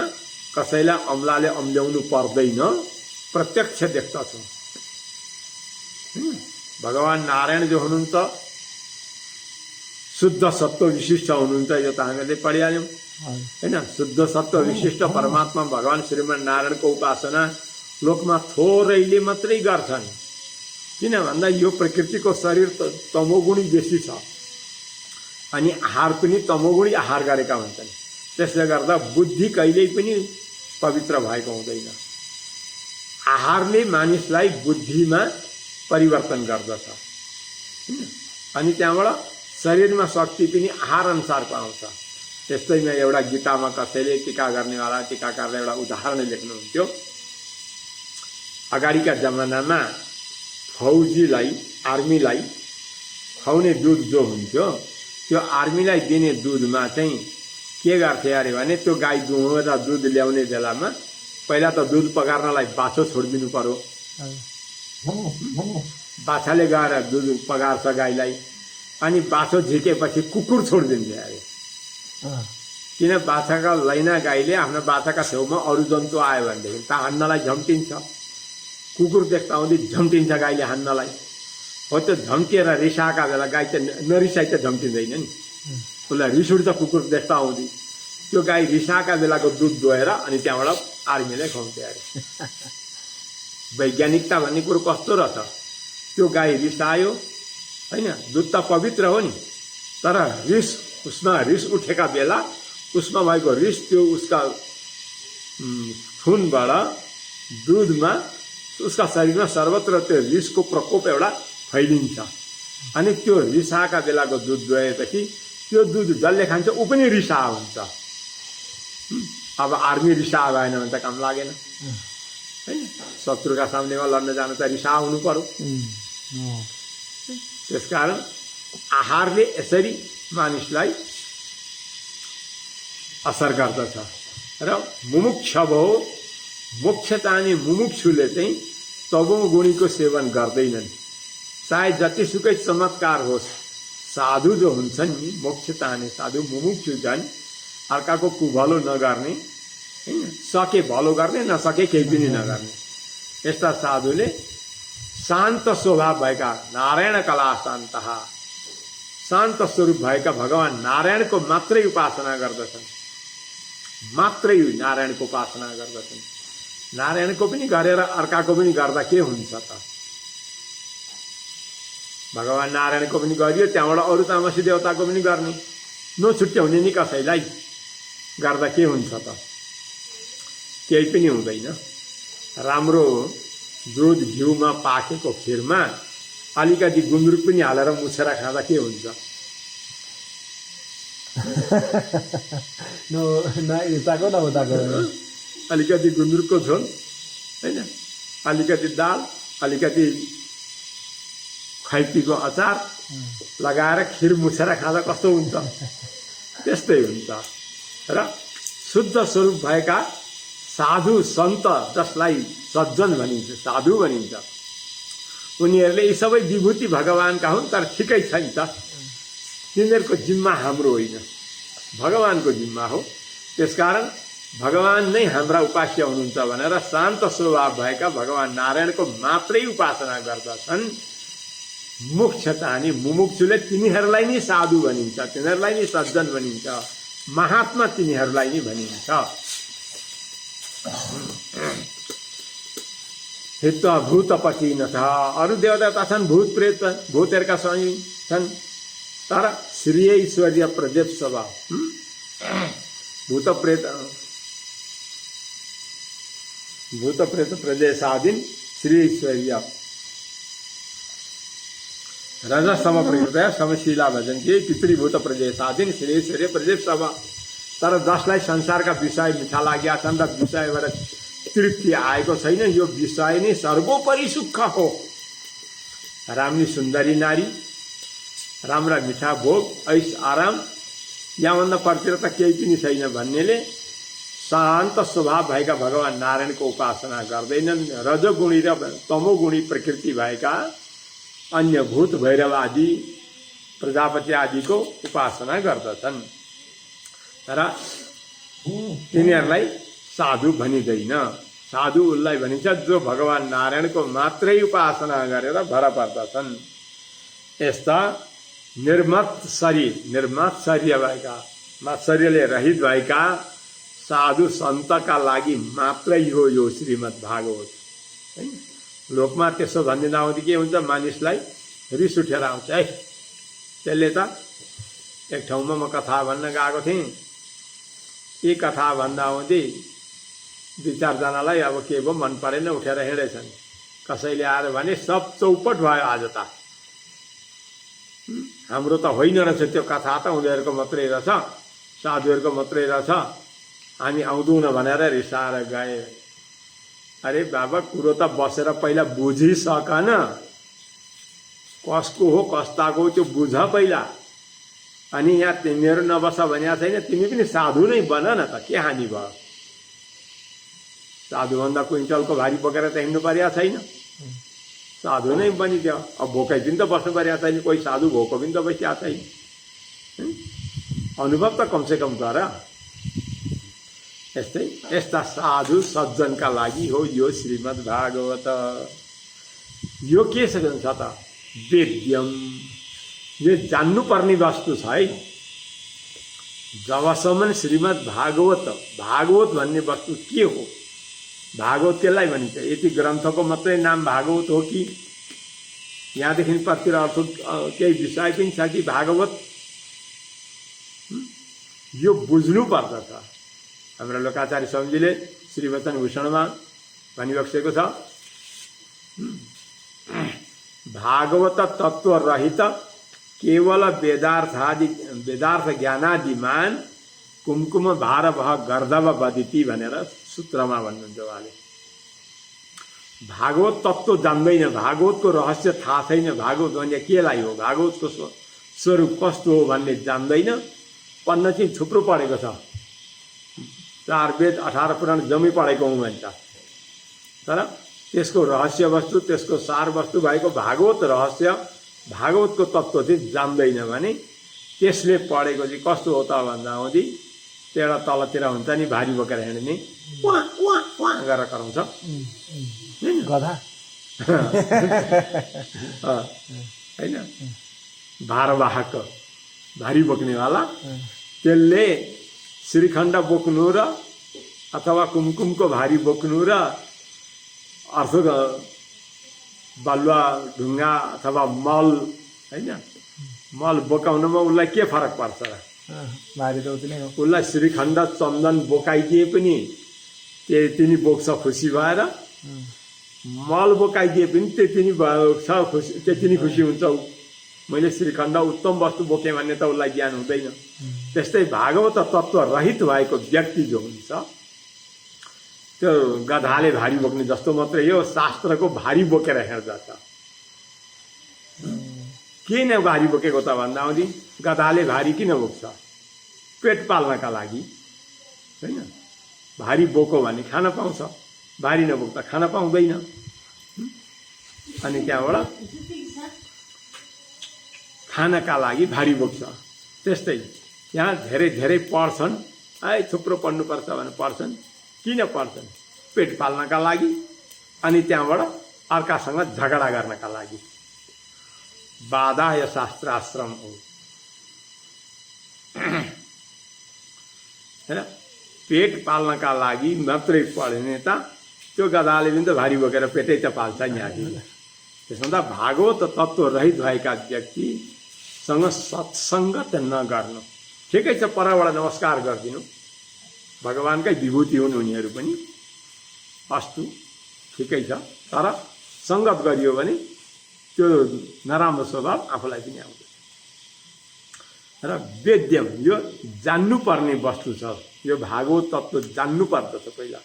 कसैलाई अम्लाले अम्ल्याउनु पर्दैन, प्रत्यक्ष देख्दछौँ। भगवान नारायण जो हुनुहुन्छ शुद्ध सत्व विशिष्ट हुनुहुन्छ, यो त हामीले पढिहाल्यौँ हैन। शुद्ध सत्व विशिष्ट परमात्मा भगवान श्रीमन् नारायणको उपासना लोकमा थोरैले मात्रै गर्छन्। किन भन्दा यो प्रकृतिको शरीर तमोगुणी बेसी छ, अनि आहार पनि तमोगुणी आहार गरेका हुन्छन्। त्यसले गर्दा बुद्धि कहिल्यै पनि पवित्र भएको हुँदैन। आहारले मानिसलाई बुद्धिमा परिवर्तन गर्दछ, अनि त्यहाँबाट शरीरमा शक्ति पनि आहार अनुसारको आउँछ। त्यस्तैमा एउटा गीतामा कसैले टीका गर्नेवाला टीकाकारले एउटा उदाहरण लेख्नुहुन्थ्यो। अगाडिका जमानामा फौजीलाई, आर्मीलाई खुवाउने दुध जो हुन्थ्यो, त्यो आर्मीलाई दिने दुधमा चाहिँ के गर्थे अरे भने, त्यो गाई दुहेर दुध ल्याउने बेलामा पहिला त दुध पगार्नलाई बाछो छोडिदिनु पर्यो। बाछाले गएर दुध पगार्छ गाईलाई, अनि बाछो झिकेपछि कुकुर छोडिदिन्थे अरे। किन? बाछाका लैना गाईले आफ्नो बाछाका छेउमा अरू जन्तु आयो भनेदेखि त हान्नलाई झम्टिन्छ, कुकुर देख्दा आउँदै झम्टिन्छ गाईले हान्नलाई। हो त्यो झम्टिएर रिसाएका बेला गाई त नरिसाइ त झम्टिँदैन नि, उसलाई रिस उठ्छ कुकुर देख्दा आउँदै। त्यो गाई रिसाएका बेलाको दुध दोहेर अनि त्यहाँबाट आर्मीले खुवाउँथे अरे। वैज्ञानिकता भन्ने कुरो कस्तो रहेछ? त्यो गाई रिसायो होइन, दुध त पवित्र हो नि, तर उसमा रिस उठेका बेला उसमा भएको रिस त्यो उसका खुनबाट दुधमा, उसका शरीरमा सर्वत्र त्यो रिसको प्रकोप एउटा फैलिन्छ। अनि त्यो रिसाएका बेलाको दुध दुहेपछि त्यो दुध जसले खान्छ ऊ पनि रिसा हुन्छ। अब आर्मी रिसा भएन भने त काम लागेन हैन। शत्रुका सामनेमा लड्न जानु त रिसा हुनु पर्यो। त्यसकारण आहारले यसरी मानिसलाई असर गर्दछ। र मुमुक्ष भो, मोक्ष चाहने मुमुक्षुले चाहिँ तमोगुणीको सेवन गर्दैनन्। चाहे जतिसुकै चमत्कार होस्, साधु जो हुन्छन् नि, मोक्ष चाहने साधु मुमुक्षु झन् अर्काको कुभलो नगर्ने हैन, सके भलो गर्ने, नसके केही पनि नगर्ने। यस्ता साधुले शान्त स्वभाव भएका नारायण कला शान्तः, शान्त स्वरूप भएका भगवान नारायणको मात्रै उपासना गर्दछन्, मात्रै नारायणको उपासना गर्दछन्। नारायणको पनि गरेर अर्काको पनि गर्दा के हुन्छ त? भगवान नारायणको पनि गरियो, त्यहाँबाट अरू तामसी देवताको पनि गर्ने, नछुट्याउने नि कसैलाई, गर्दा के हुन्छ त? केही पनि हुँदैन। राम्रो दुध घिउमा पाकेको खिरमा अलिकति गुन्द्रुक पनि हालेर मुछेर खाँदा के हुन्छ? अलिकति गुन्द्रुकको झोल होइन, अलिकति दाल, अलिकति खैतीको अचार लगाएर खिर मुछेर खाँदा कस्तो हुन्छ? त्यस्तै हुन्छ। र शुद्ध स्वरूप भएका साधु सन्त, जसलाई सज्जन भनिन्छ, साधु भनिन्छ, उनीहरूले यी सबै विभूति भगवानका हुन्, तर ठिकै छ नि त। तिनीहरूको जिम्मा हाम्रो होइन, भगवानको जिम्मा हो। त्यसकारण भगवान नै हाम्रा उपास्य हुनुहुन्छ भनेर शान्त स्वभाव भएका भगवान नारायणको मात्रै उपासना गर्दछन्। मोक्ष चाहने मुमुक्षुले तिनीहरूलाई नै साधु भनिन्छ, तिनीहरूलाई नै सज्जन भनिन्छ, महात्मा तिनीहरूलाई नै भनिन्छ। हित्व भूतपति न छ, अरू देवता छन्, भूत प्रेत भूतहरूका स्वामी छन्, तर श्री ऐश्वर्य प्रदेश स्वभाव भूत प्रेत प्रदेशाधीन श्री ऐश्वर्य रजस्तम प्रकृत समशीला भजन के पितृभूत प्रदेशाधीन श्री ऐश्वर्य प्रदेश स्वभाव। तर जसलाई संसारका विषय मिठा लागेका छन् र विषयबाट तृप्ति आएको छैन, यो विषय नै सर्वोपरि सुख हो। राम्री सुन्दरी नारी, राम्रा मिठा भोग, ऐश आराम, यहाँभन्दा परतिर त केही पनि छैन भन्नेले शान्त स्वभाव भएका भगवान नारायणको उपासना गर्दैनन्। रजोगुणी र तमोगुणी प्रकृति भएका अन्य भूत भैरव आदि प्रजापति आदिको उपासना गर्दछन्, तर तिनीहरूलाई साधु भनिँदैन। साधु उसलाई भनिन्छ जो भगवान नारायणको मात्रै उपासना गरेर भर पर्दछन्। यस्ता निर्मत्सर्य भएका, मात्सर्यले रहित भएका साधु सन्तका लागि मात्रै हो यो श्रीमद् भागवत हैन। लोकमा त्यसो भनिदिँदा आउँदा के हुन्छ, मानिसलाई रिस उठेर आउँछ, है त्यसले त एक ठाउँमा म कथा भन्न गएको थिएँ, यी कथा भन्दा आउँदै दुई चारजनालाई अब के भयो मन परेन, उठेर हिँडेछन्। कसैले आएर भने सब चौपट भयो आज त, हाम्रो त होइन रहेछ त्यो कथा, त उनीहरूको मात्रै रहेछ, साधुहरूको मात्रै रहेछ, हामी आउँदैनौँ भनेर रिसाएर गए। अरे बाबा, कुरो त बसेर पहिला बुझिसक न, कसको हो कस्ताको हो त्यो बुझ पहिला। अनि यहाँ तिमीहरू नबस भनेको छैन, तिमी पनि साधु नै बन न त, के हानि भयो? साधुभन्दा क्विन्टलको भारी बोकेर त हिँड्नु परेको छैन, साधु नै बनिदियो। अब भोकै पनि त बस्नु परेको छैन, कोही साधु भोको पनि त बसिएको छैन, अनुभव त कमसेकम गर। यस्तै यस्ता साधु सज्जनका लागि हो यो श्रीमद् भागवत। यो के छ त? वेद्यम, यो जान्नुपर्ने वस्तु छ है। जबसम्म श्रीमद् भागवत, भागवत भन्ने वस्तु के हो, भागवत केलाई भनिन्छ? यति ग्रन्थको मात्रै नाम भागवत हो कि यहाँदेखि पतिर अर्थ केही विषय पनि छ कि भागवत? यो बुझ्नु पर्दछ। हाम्रो लोकाचार्य स्वामीजीले श्रीवचन भूषणमा भनिबक्सेको छ, भागवत तत्व रहित केवल वेदार्थ ज्ञानादिमान कुमकुम भार भह गर्दव बदिति भनेर सूत्रमा भन्नुहुन्छ उहाँले। भागवत तत्व जान्दैन, भागवतको रहस्य थाहा छैन, भागवत भन्ने केलाई हो, भागवतको स्वरूप कस्तो हो भन्ने जान्दैन। पढ्न चाहिँ थुप्रो पढेको छ, 4 वेद 18 पुराण जम्मै पढेको हुँ भन्छ, तर त्यसको रहस्य वस्तु, त्यसको सार वस्तु भएको भागवत रहस्य, भागवतको तत्त्व चाहिँ जान्दैन भने त्यसले पढेको चाहिँ कस्तो हो त भन्दा आउँदी एउटा तलतिर हुन्छ नि भारी बोकेर हिँड्ने, वाँ वाँ वाँ गरेर कराउँछ, गधा हैन भारवाहक भारी बोक्नेवाला त्यसले श्रीखण्ड बोक्नु र अथवा कुमकुमको भारी बोक्नु र अर्थ बालुवा ढुङ्गा अथवा मल हैन मल बोकाउनमा उसलाई के फरक पर्छ र भारी त उतै नै हो। उसलाई श्रीखण्ड चन्दन बोकाइदिए पनि त्यति नै बोक्छ खुसी भएर, मल बोकाइदिए पनि त्यति नै बोक्छ खुसी, त्यति नै खुसी हुन्छ। मैले श्रीखण्ड उत्तम वस्तु बोकेँ भन्ने त उसलाई ज्ञान हुँदैन। त्यस्तै भागवत तत्त्व रहित भएको व्यक्ति जो हुन्छ त्यो गधाले भारी बोक्ने जस्तो मात्रै हो, शास्त्रको भारी बोकेर हिँड्दछ। किन भारी बोकेको त भन्दाहुँदी गधाले भारी किन बोक्छ? पेट पाल्नका लागि हैन। भारी बोको भने खान पाउँछ, भारी नबोक्दा खान पाउँदैन। अनि त्यहाँबाट खानका लागि भारी बोक्छ। त्यस्तै यहाँ धेरै धेरै पढ्छन्, थुप्रो पढ्नुपर्छ भने पढ्छन्। किन पढ्छन्? पेट पाल्नका लागि, अनि त्यहाँबाट अर्कासँग झगडा गर्नका लागि। बाधाय शास्त्राश्रम हो हैन। पेट पाल्नका लागि मात्रै पढ्ने त त्यो गधाले पनि त भारी बोकेर पेटै त पाल्छ नि आदि। त्यसमा त भागवत तत्त्व रहित भएका व्यक्तिसँग सत्सङ्गत नगर्नु। ठिकै छ, परबाट नमस्कार गरिदिनु, भगवानकै विभूति हुन् उनीहरू पनि, अस्तु ठिकै छ। तर सङ्गत गरियो भने त्यो नराम्रो स्वभाव आफूलाई पनि आउँछ। र वेद्यम यो जान्नुपर्ने वस्तु छ। यो भागवत तत्त्व जान्नु पर्दछ पहिला।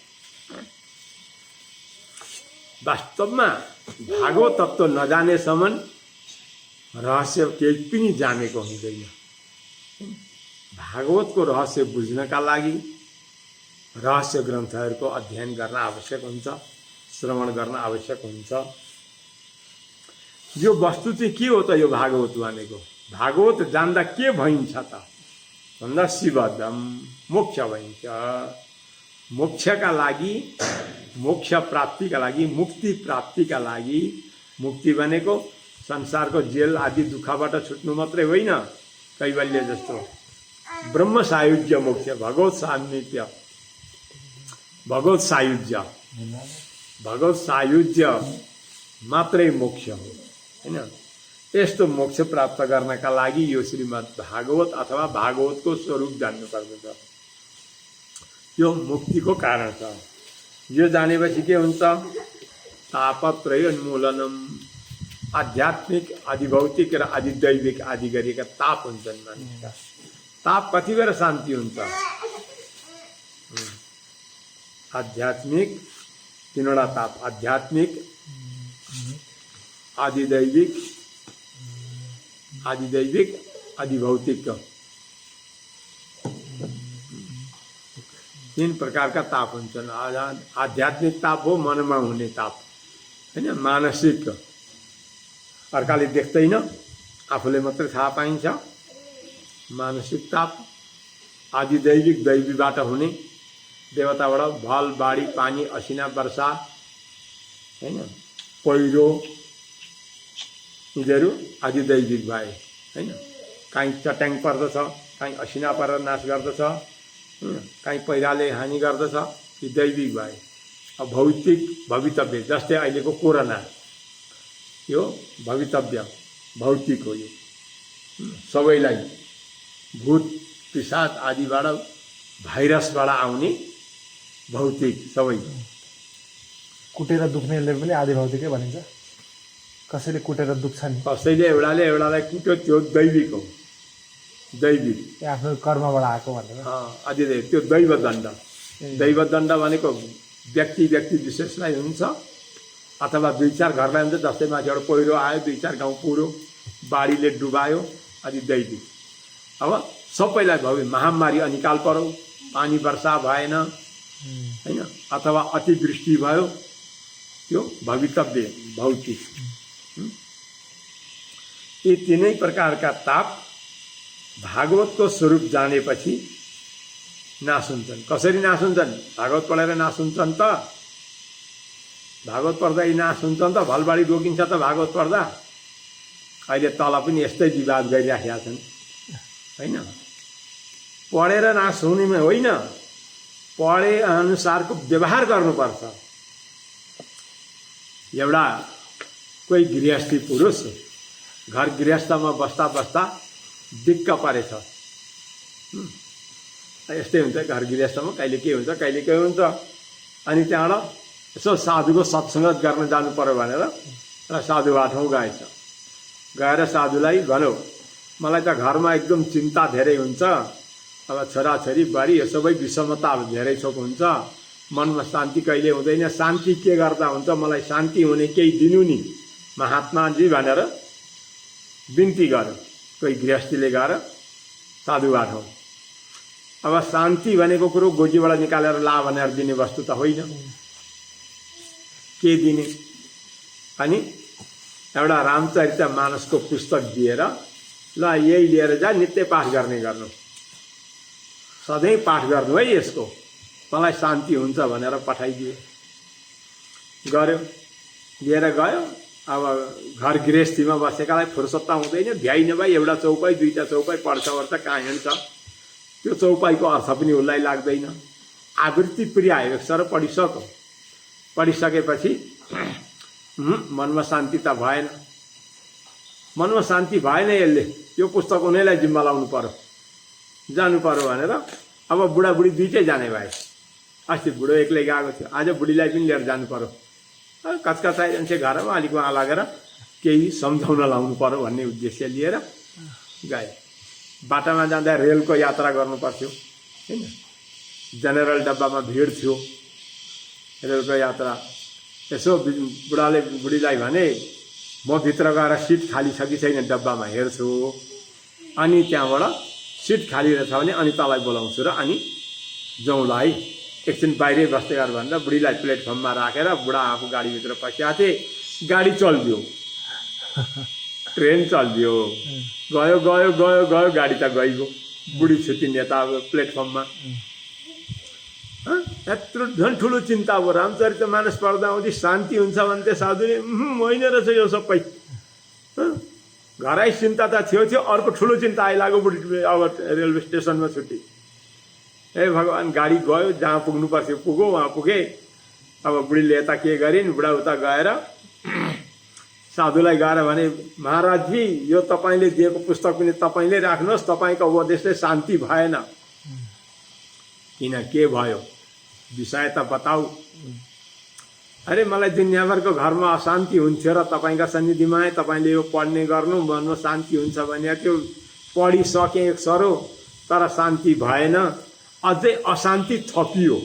वास्तवमा भागवत तत्त्व नजानेसम्म रहस्य केही पनि जानेको हुँदैन। भागवतको रहस्य बुझ्नका लागि रहस्य ग्रन्थहरूको अध्ययन गर्न आवश्यक हुन्छ, श्रवण गर्न आवश्यक हुन्छ। यो वस्तु चाहिँ के हो त? यो भागवत भनेको, भागवत जान्दा के भइन्छ त भन्दा शिवदम मोक्ष भइन्छ। मोक्षका लागि, मोक्ष प्राप्तिका लागि, मुक्ति प्राप्तिका लागि, मुक्ति भनेको संसारको जेल आदि दुःखबाट छुट्नु मात्रै होइन, कैवल्य जस्तो ब्रह्म सायुज्य मोक्ष, भगवत सान्निध्य, भगवत सायुज्य, भगवत सायुज्य मात्रै मोक्ष हो हैन। यस्तो मोक्ष प्राप्त गर्नका लागि यो श्रीमद् भागवत अथवा भागवतको स्वरूप जान्नु पर्दछ। यो मुक्तिको कारण छ। यो जानेपछि के हुन्छ? तापत्रय उन्मूलनम, आध्यात्मिक, आधिभौतिक र आधिदैविक आदि गरिएका ताप हुन्छन् मानिसका। ताप कति बेर शान्ति हुन्छ? आध्यात्मिक तीनवटा ताप, आध्यात्मिक, आधिदैविक, आधिदैविक, आधिभौतिक, तीन प्रकारका ताप हुन्छन्। आध्यात्मिक ताप हो मनमा हुने ताप हैन, मानसिक अर्काले देख्दैन, आफूले मात्रै थाहा पाइन्छ, मानसिक ताप। आधिदैविक दैवीबाट हुने, देवताबाट भल बाढी पानी असिना वर्षा हैन, पहिरो, यिनीहरू आधिदैविक भए हैन। काहीँ चट्याङ पर्दछ, काहीँ असिना परेर नाश गर्दछ, काहीँ पहिराले हानि गर्दछ, यी दैविक भए। अब भौतिक भवितव्य, जस्तै अहिलेको कोरोना, यो भवितव्य भौतिक हो। यो सबैलाई भूत पिशाच आदिबाट, भाइरसबाट आउने भौतिक सबै। कुटेर दुख्नेले पनि आदि भौतिकै भनिन्छ। कसैले कुटेर दुख्छ नि, कसैले एउटालाई कुट्यो, त्यो दैविक हो, दैविक, आफ्नो कर्मबाट आएको भनेर। आदिदैविक, त्यो दैवदण्ड। दैवदण्ड भनेको व्यक्ति विशेषलाई हुन्छ, अथवा दुई चार घरलाई हुन्छ। जस्तै माथिबाट पहिरो आयो, दुई चार गाउँ पुरो, बाढीले डुबायो, आदिदैविक। अब सबैलाई भयो, महामारी अनिकाल पर्यो, पानी वर्षा भएन हैन, अथवा अतिवृष्टि भयो, त्यो भवितव्य भौतिक। यी तीनै प्रकारका ताप भागवतको स्वरूप जानेपछि नाश हुन्छन्। कसरी नाश हुन्छन्? भागवत पढेर नाश हुन्छन् त भागवत पढ्दा यी नाश हुन्छ नि त, भलबाडी रोकिन्छ त भागवत पढ्दा। अहिले तल पनि यस्तै विवाद गरिराखेका छन् होइन। पढेर नाश हुने होइन, पढे अनुसारको व्यवहार गर्नुपर्छ। एउटा कोही गृहस्थी पुरुष घर गृहस्थमा बस्दा बस्दा दिक्क परेछ। यस्तै हुन्छ घर गृहस्थमा, कहिले के हुन्छ कहिले के हुन्छ। अनि त्यहाँबाट यसो साधुको सत्सङ्ग गर्न जानु पर्यो भनेर र साधु बाटो गएछ। गएर साधुलाई भन्यो, मलाई त घरमा एकदम चिन्ता धेरै हुन्छ, अब छोराछोरी बारी यो सबै विषमता धेरै थोक हुन्छ, मनमा शान्ति कहिले हुँदैन, शान्ति के गर्दा हुन्छ, मलाई शान्ति हुने केही दिनु नि महात्माजी भनेर बिन्ती गर्यो। कोही गृहस्थीले गएर साधुबाट हो। अब शान्ति भनेको कुरो गोजीबाट निकालेर ला भनेर दिने वस्तु त होइन, के दिने। अनि एउटा रामचरितमानसको पुस्तक दिएर ल यही लिएर जा, नित्य पाठ गर्नु, सधैँ पाठ गर्नु है यसको, मलाई शान्ति हुन्छ भनेर पठाइदियो। गऱ्यो, लिएर गयो। अब घर गृहस्थीमा बसेकालाई फुर्सद त हुँदैन, भ्याइ नभई एउटा चौपाई दुईवटा चौपाई पढ्छ वर्छ कहाँ हिँड्छ, त्यो चौपाईको अर्थ पनि उसलाई लाग्दैन। आवृत्ति पुर्यायो, एक सर पढिसक्यो। पढिसकेपछि मनमा शान्ति त भएन, मनमा शान्ति भएन। यसले यो पुस्तक उनीलाई जिम्मा लाउनु पर्यो, जानु पर्यो भनेर अब बुढाबुढी दुइटै जाने भए। अस्ति बुढो एक्लै गएको थियो, आज बुढीलाई पनि लिएर जानु पर्यो। कचकचाइरहन्छ घरमा, अलिक उहाँ लागेर केही सम्झाउन लाउनु पर्यो भन्ने उद्देश्य लिएर गए। बाटामा जाँदा रेलको यात्रा गर्नुपर्थ्यो होइन, जेनरल डब्बामा भिड थियो रेलको यात्रा। यसो बुढाले बुढीलाई भने, म भित्र गएर सिट खाली छ कि छैन डब्बामा हेर्छु, अनि त्यहाँबाट सिट खाली रहेछ भने अनि तँलाई बोलाउँछु र अनि जाउँला है, एकछिन बाहिरै बस्दै गर भनेर बुढीलाई प्लेटफर्ममा राखेर बुढा आफू गाडीभित्र पसिया थिए। गाडी चल्दियो, ट्रेन चल्दियो, गयो गयो गयो गयो, गाडी त गइगयो। बुढी छुट्टिने यता अब प्लेटफर्ममा। यत्रो झन् ठुलो चिन्ता अब रामचरितमानस पढ्दा आउँदै शान्ति हुन्छ भने त साधुले होइन रहेछ यो सबै। घरै चिन्ता त थियो, अर्को ठुलो चिन्ता आइलाग्यो बुढी। अब रेलवे स्टेसनमा छुट्टी, ए भगवान्, गाडी गयो जहाँ पुग्नु पर्थ्यो पुग्यो, वहाँ पुगे। अब बुढीले यता के गरिन्, बुढा उता गएर साधुलाई गएर भने, महाराजजी यो तपाईँले दिएको पुस्तक पनि तपाईँले राख्नुहोस्, तपाईँको उपदेशले शान्ति भएन। किन, के भयो विषय त बताऊ। अरे मलाई दुनियाँभरको घरमा अशान्ति हुन्थ्यो र तपाईँका सन्निधिमा आए, तपाईँले यो पढ्ने गर्नु, मनमा शान्ति हुन्छ भने त्यो पढिसकेँ एक सरो, तर शान्ति भएन, अझै अशान्ति थपियो।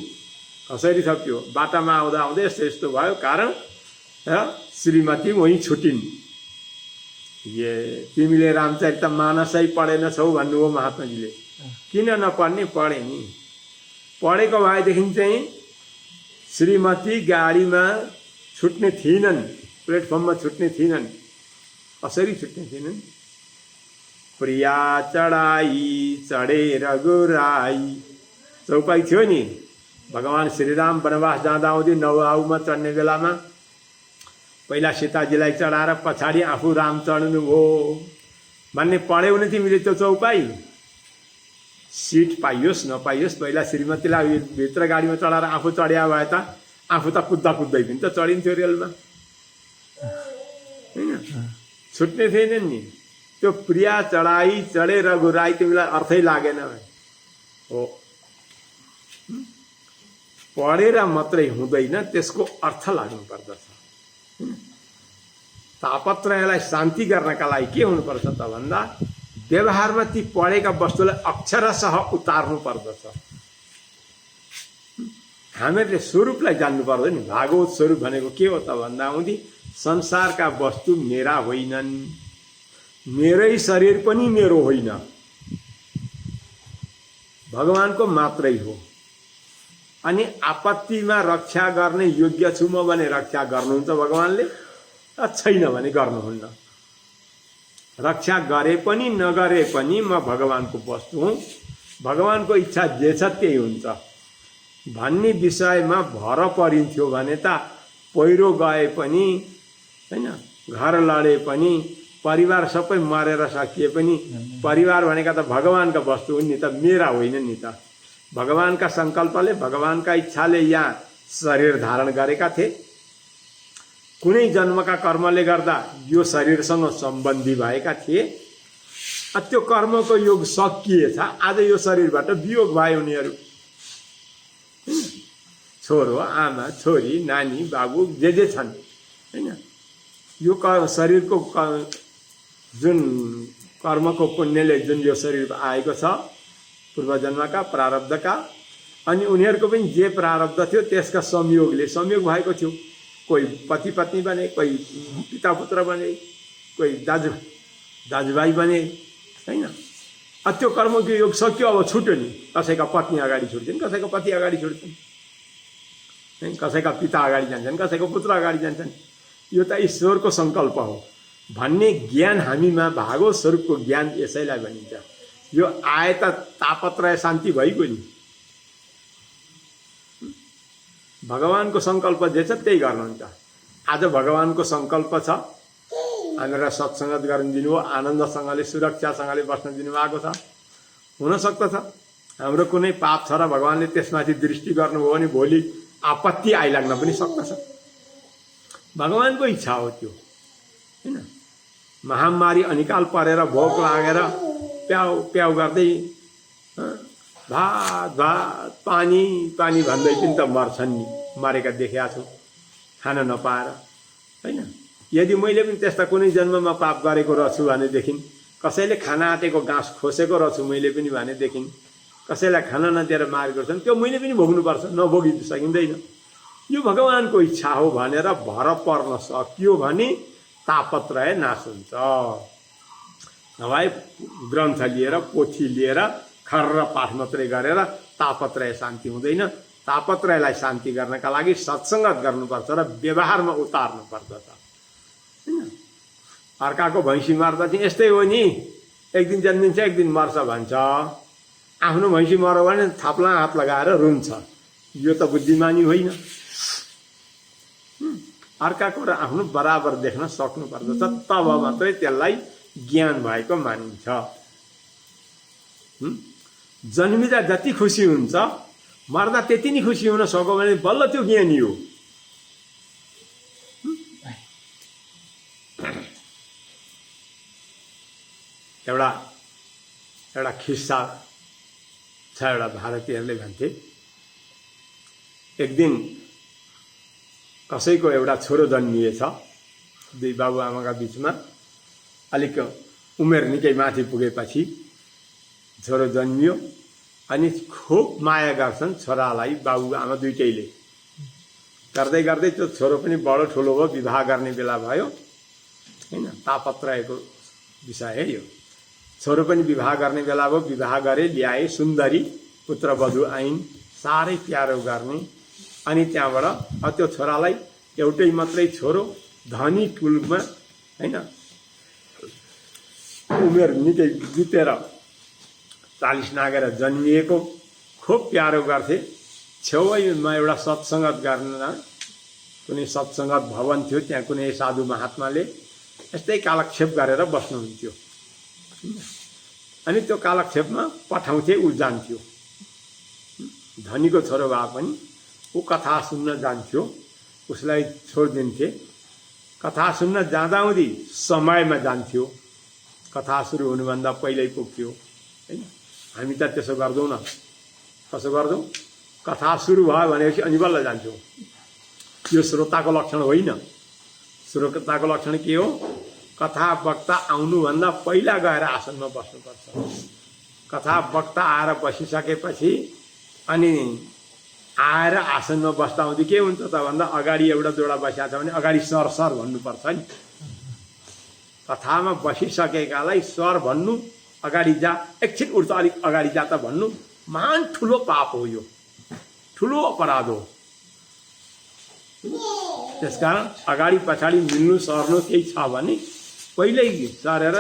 कसरी थपियो, बाटामा आउँदा आउँदै यस्तो यस्तो भयो, कारण श्रीमती वहीँ छुटिन्। ए तिमीले रामचरितमानसै पढेनछौ भन्नुभयो महात्माजीले। किन नपढ्ने, पढे नि। पढेको भएदेखि चाहिँ श्रीमती गाडीमा छुट्ने थिएनन्, प्लेटफर्ममा छुट्ने थिएनन्। कसरी छुट्ने थिएनन्, प्रिया चढाई चढे रघुराई चौपाई थियो नि। भगवान् श्रीराम वनवास जाँदा आउँदै नौआउमा चढ्ने बेलामा पहिला सीताजीलाई चढाएर पछाडि आफू राम चढ्नुभयो भन्ने पढ्यौ नि तिमीले त्यो चौपाई। सिट पाइयोस् नपाइयोस्, पहिला श्रीमतीलाई भित्र गाडीमा चढाएर आफू चढ्या भए त आफू त कुद्दा कुद्दै पनि त चढिन्थ्यो रेलमा होइन, छुट्ने थिएन नि। त्यो प्रिया चढाई चढे रघुराई तिमीलाई अर्थै लागेन हो। पढेर मात्रै हुँदैन, त्यसको अर्थ लाग्नु पर्दछ। तापत्रयलाई शान्ति गर्नका लागि के हुनुपर्छ त भन्दा व्यवहारमा ती पढेका वस्तुलाई अक्षरशः उतार्नु पर्दछ। हामीले स्वरूपलाई जान्नु पर्दैन नि। भागवत स्वरूप भनेको के हो त भन्दा हुँदी संसारका वस्तु मेरा होइनन्, मेरै शरीर पनि मेरो होइन, भगवानको मात्रै हो। अनि आपत्तिमा रक्षा गर्ने योग्य छु म भने रक्षा गर्नुहुन्छ भगवानले, छैन भने गर्नुहुन्न। रक्षा गरे पनि नगरे पनि म भगवानको वस्तु हुँ, भगवानको इच्छा जे छ त्यही हुन्छ भन्ने विषयमा भर परिन्थ्यो भने त पहिरो गए पनि हैन, घर लडे पनि, परिवार सबै मरेर सकिए पनि परिवार भनेका त भगवानका वस्तु हुन् नि त, मेरा होइन नि त। भगवानका सङ्कल्पले, भगवानका इच्छाले यहाँ शरीर धारण गरेका थिए। कुनै जन्मका कर्मले गर्दा यो शरीरसँग सम्बन्धी भएका थिए। त्यो कर्मको योग सकिएछ, आज यो शरीरबाट वियोग भयो उनीहरू। छोरो, आमा, छोरी, नानी, बाबु जे छन् हैन, यो शरीरको जुन कर्मको पुण्यले जुन यो शरीर आएको छ पूर्व जन्मका प्रारब्धका, अनि उनीहरूको पनि जे प्रारब्ध थियो त्यसका संयोग भएको थियो। कोही पति पत्नी बने, कोही पिता पुत्र बने, कोही दाजुभाइ बने हैन। त्यो कर्मको योग सक्यो, अब छुट्यो नि। कसैका पत्नी अगाडि छुट्छन्, कसैको पति अगाडि छुट्छन्, कसैका पिता अगाडि जान्छन्, कसैको पुत्र अगाडि जान्छन्। यो त ईश्वरको सङ्कल्प हो भन्ने ज्ञान हामीमा भागो स्वरूपको ज्ञान यसैलाई भनिन्छ। यो आए त तापत्रय शान्ति भइगयो नि। भगवानको सङ्कल्प जे छ त्यही गर्नुहुन्छ। आज भगवानको सङ्कल्प छ हामीलाई सत्सङ्गत गर्न दिनुभयो, आनन्दसँगले सुरक्षासँगले बस्न दिनुभएको छ। हुनसक्दछ हाम्रो कुनै पाप छ र भगवानले त्यसमाथि दृष्टि गर्नुभयो भने भोलि आपत्ति आइलाग्न पनि सक्दछ। भगवानको इच्छा हो त्यो हैन। महामारी अनिकाल परेर भोक लागेर प्याउ प्याउ गर्दै भात पानी भन्दै पनि त मर्छन् नि। मरेका देखेका छु खान नपाएर हैन। यदि मैले पनि त्यस्ता कुनै जन्ममा पाप गरेको रहेछु भनेदेखि, कसैले खाना आँटेको घाँस खोसेको रहेछु मैले पनि भनेदेखि, कसैलाई खाना नदिएर मारेको छन्, त्यो मैले पनि भोग्नुपर्छ, नभोगी सकिँदैन। यो भगवानको इच्छा हो भनेर भर पर्न सकियो भने तापत्रय नाश हुन्छ। नभए ग्रन्थ लिएर, पोथी लिएर खर्र पाठ मात्रै गरेर तापत्रय शान्ति हुँदैन। तापत्रयलाई शान्ति गर्नका लागि सत्सङ्गत गर्नुपर्छ र व्यवहारमा उतार्नु पर्दछ हैन। अर्काको भैँसी मार्दा चाहिँ यस्तै हो नि, एक दिन जन्मिन्छ एक दिन मर्छ भन्छ। आफ्नो भैँसी मर्यो भने थाप्ला हात लगाएर रुन्छ। यो त बुद्धिमानी होइन। अर्काको र आफ्नो बराबर देख्न सक्नु पर्दछ, तब मात्रै त्यसलाई ज्ञान भएको मानिन्छ। जन्मिँदा जति खुसी हुन्छ मर्दा त्यति नै खुसी हुन सक्यो भने बल्ल त्यो ज्ञानी हो। एउटा खिस्सा छ, एउटा भारतीयहरूले भन्थे। एक दिन कसैको एउटा छोरो जन्मिएछ, दुई बाबुआमाका बिचमा। अलिक उमेर निकै माथि पुगेपछि छोरो जन्मियो, अनि खुब माया गर्छन् छोरालाई बाबुआमा दुइटैले। गर्दै गर्दै त्यो छोरो पनि बडो ठुलो भयो, विवाह गर्ने बेला भयो हैन। तापत्रयको विषय है यो। छोरो पनि विवाह गर्ने बेला भयो, विवाह गरे, ल्याए, सुन्दरी पुत्रवधू आइन्, साह्रै प्यारो गर्ने। अनि त्यहाँबाट त्यो छोरालाई एउटै मात्रै छोरो, धनी कुलमा हैन, उमेर निकै बितेर 40 नागेर जन्मिएको, खुब प्यारो गर्थे। छेउमा एउटा सत्सङ्गत गर्न कुनै सत्सङ्गत भवन थियो, त्यहाँ कुनै साधु महात्माले यस्तै कालक्षेप गरेर बस्नुहुन्थ्यो। अनि त्यो कालक्षेपमा पठाउँथे, ऊ जान्थ्यो। धनीको छोरो भए पनि ऊ कथा सुन्न जान्थ्यो, उसलाई छोडिदिन्थे। कथा सुन्न जाँदाहुँदी समयमा जान्थ्यो, कथा सुरु हुनुभन्दा पहिल्यै पुग्थ्यो हैन। हामी त त्यसो गर्दैनौँ न। कसो गर्छौँ, कथा सुरु भयो भनेपछि अनि बल्ल जान्छौँ। यो श्रोताको लक्षण होइन। श्रोताको लक्षण के हो? कथा वक्ता आउनुभन्दा पहिला गएर आसनमा बस्नुपर्छ। कथा वक्ता आएर बसिसकेपछि अनि आएर आसनमा बस्दा हुँदै के हुन्छ त भन्दा अगाडि एउटा जोडा बसिया छ भने अगाडि सर सर भन्नुपर्छ नि। कथामा बसिसकेकालाई सर भन्नु, अगाडि जा, एकछिन उठ अलिक अगाडि जा त भन्नु महान ठुलो पाप हो, यो ठुलो अपराध हो। त्यसकारण अगाडि पछाडि मिल्नु सर्नु केही छ भने पहिल्यै सरेर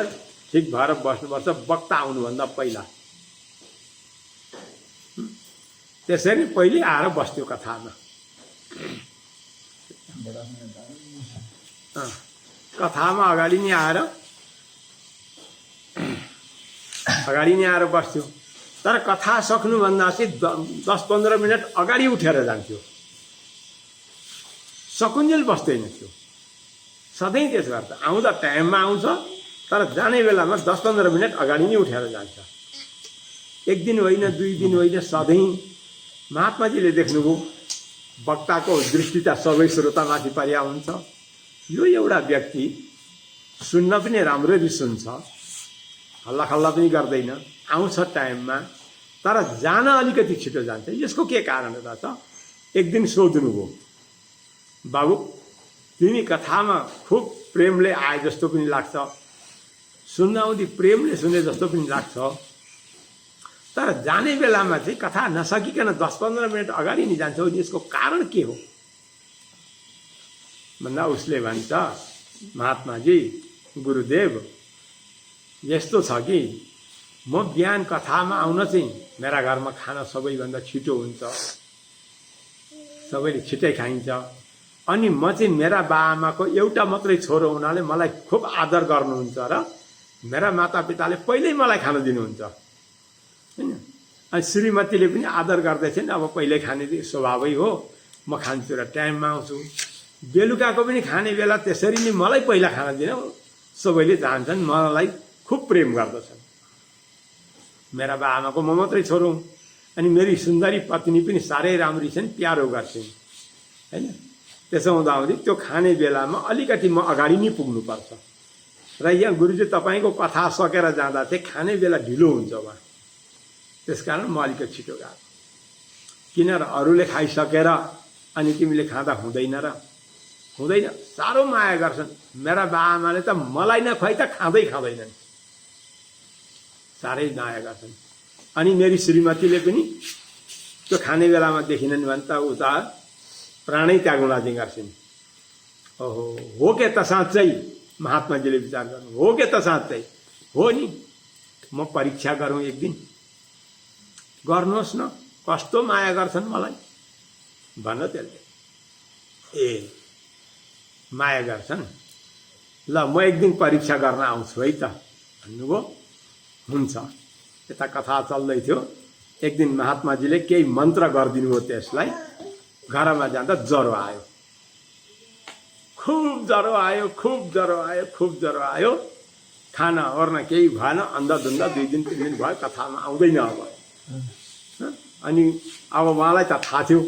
ठिक भएर बस्नुपर्छ, वक्ता आउनुभन्दा पहिला। त्यसरी पहिले आएर बस्थ्यो कथामा। कथामा अगाडि नै आएर बस्थ्यो, तर कथा सक्नुभन्दा चाहिँ 10-15 मिनट अगाडि उठेर जान्थ्यो, सकुन्जेल बस्दैन थियो। सधैँ त्यसो गर्छ, आउँदा टाइममा आउँछ, तर जाने बेलामा 10-15 मिनट अगाडि नै उठेर जान्छ। एक दिन होइन, 2 दिन होइन, सधैँ। महात्माजीले देख्नुभयो वक्ताको दृष्टि त सबै श्रोतामाथि पर्या हुन्छ। यो एउटा व्यक्ति सुन्न पनि राम्ररी सुन्छ, हल्लाखल्ला पनि गर्दैन, आउँछ टाइममा, तर जान अलिकति छिटो जान्छ, यसको के कारण रहेछ? एक दिन सोध्नुभयो, बाबु तिमी कथामा खुब प्रेमले आए जस्तो पनि लाग्छ, सुन्न आउँदी प्रेमले सुने जस्तो पनि लाग्छ, तर जाने बेलामा चाहिँ कथा नसकिकन 10-15 मिनट अगाडि नै जान्छौ, यसको कारण के हो भन्दा उसले भन्छ, महात्माजी गुरुदेव यस्तो छ कि म बिहान कथामा आउन चाहिँ मेरा घरमा खाना सबैभन्दा छिटो हुन्छ, सबैले छिटै खाइन्छ, अनि म चाहिँ मेरा बाआमाको एउटा मात्रै छोरो हुनाले मलाई खुब आदर गर्नुहुन्छ र मेरा मातापिताले पहिल्यै मलाई खान दिनुहुन्छ हैन। अनि श्रीमतीले पनि आदर गर्दैछन्, अब पहिल्यै खाने स्वभावै हो, म खान्छु र टाइममा आउँछु। बेलुकाको पनि खाने बेला त्यसरी नै मलाई पहिला खाना दिन सबैले चाहन्छन्, मलाई खुब प्रेम गर्दछन्। मेरा बाआमाको म मात्रै छोरो हुँ, अनि मेरी सुन्दरी पत्नी पनि साह्रै राम्री छन्, प्यारो गर्छिन् हैन। त्यसो हुँदाहुँदी त्यो खाने बेलामा अलिकति म अगाडि नै पुग्नुपर्छ र यहाँ गुरुजी तपाईँको कथा सकेर जाँदा चाहिँ खाने बेला ढिलो हुन्छ उहाँ, त्यसकारण म अलिकति छिटो गएको। किन र अरूले खाइसकेर अनि तिमीले खाँदा हुँदैन र? हुँदैन, साह्रो माया गर्छन्। मेरा बाआमाले त मलाई नखुवाई त खाँदैनन्, साह्रै माया गर्छन्। अनि मेरी श्रीमतीले पनि त्यो खाने बेलामा देखिनन् भने त उता प्राणै त्याग्न लागि गर्छिन्। ओहो, हो के त साँच्चै? महात्माजीले विचार गर्नु, हो के त साँच्चै? हो नि, म परीक्षा गरौँ एक दिन, गर्नुहोस् न, कस्तो माया गर्छन् मलाई भन्न। त्यसले ए माया गर्छन्, ल म एक दिन परीक्षा गर्न आउँछु है त भन्नुभयो। हुन्छ, यता कथा चल्दै थियो, एक दिन महात्माजीले केही मन्त्र गरिदिनु भयो त्यसलाई। घरमा जाँदा ज्वरो आयो, खुब ज्वरो आयो, खुब ज्वरो आयो, खुब ज्वरो आयो। खाना ओर्न केही भएन, अन्धाधुन्दा 2 दिन 3 दिन भयो, कथामा आउँदैन अब। अनि अब उहाँलाई त थाहा थियो,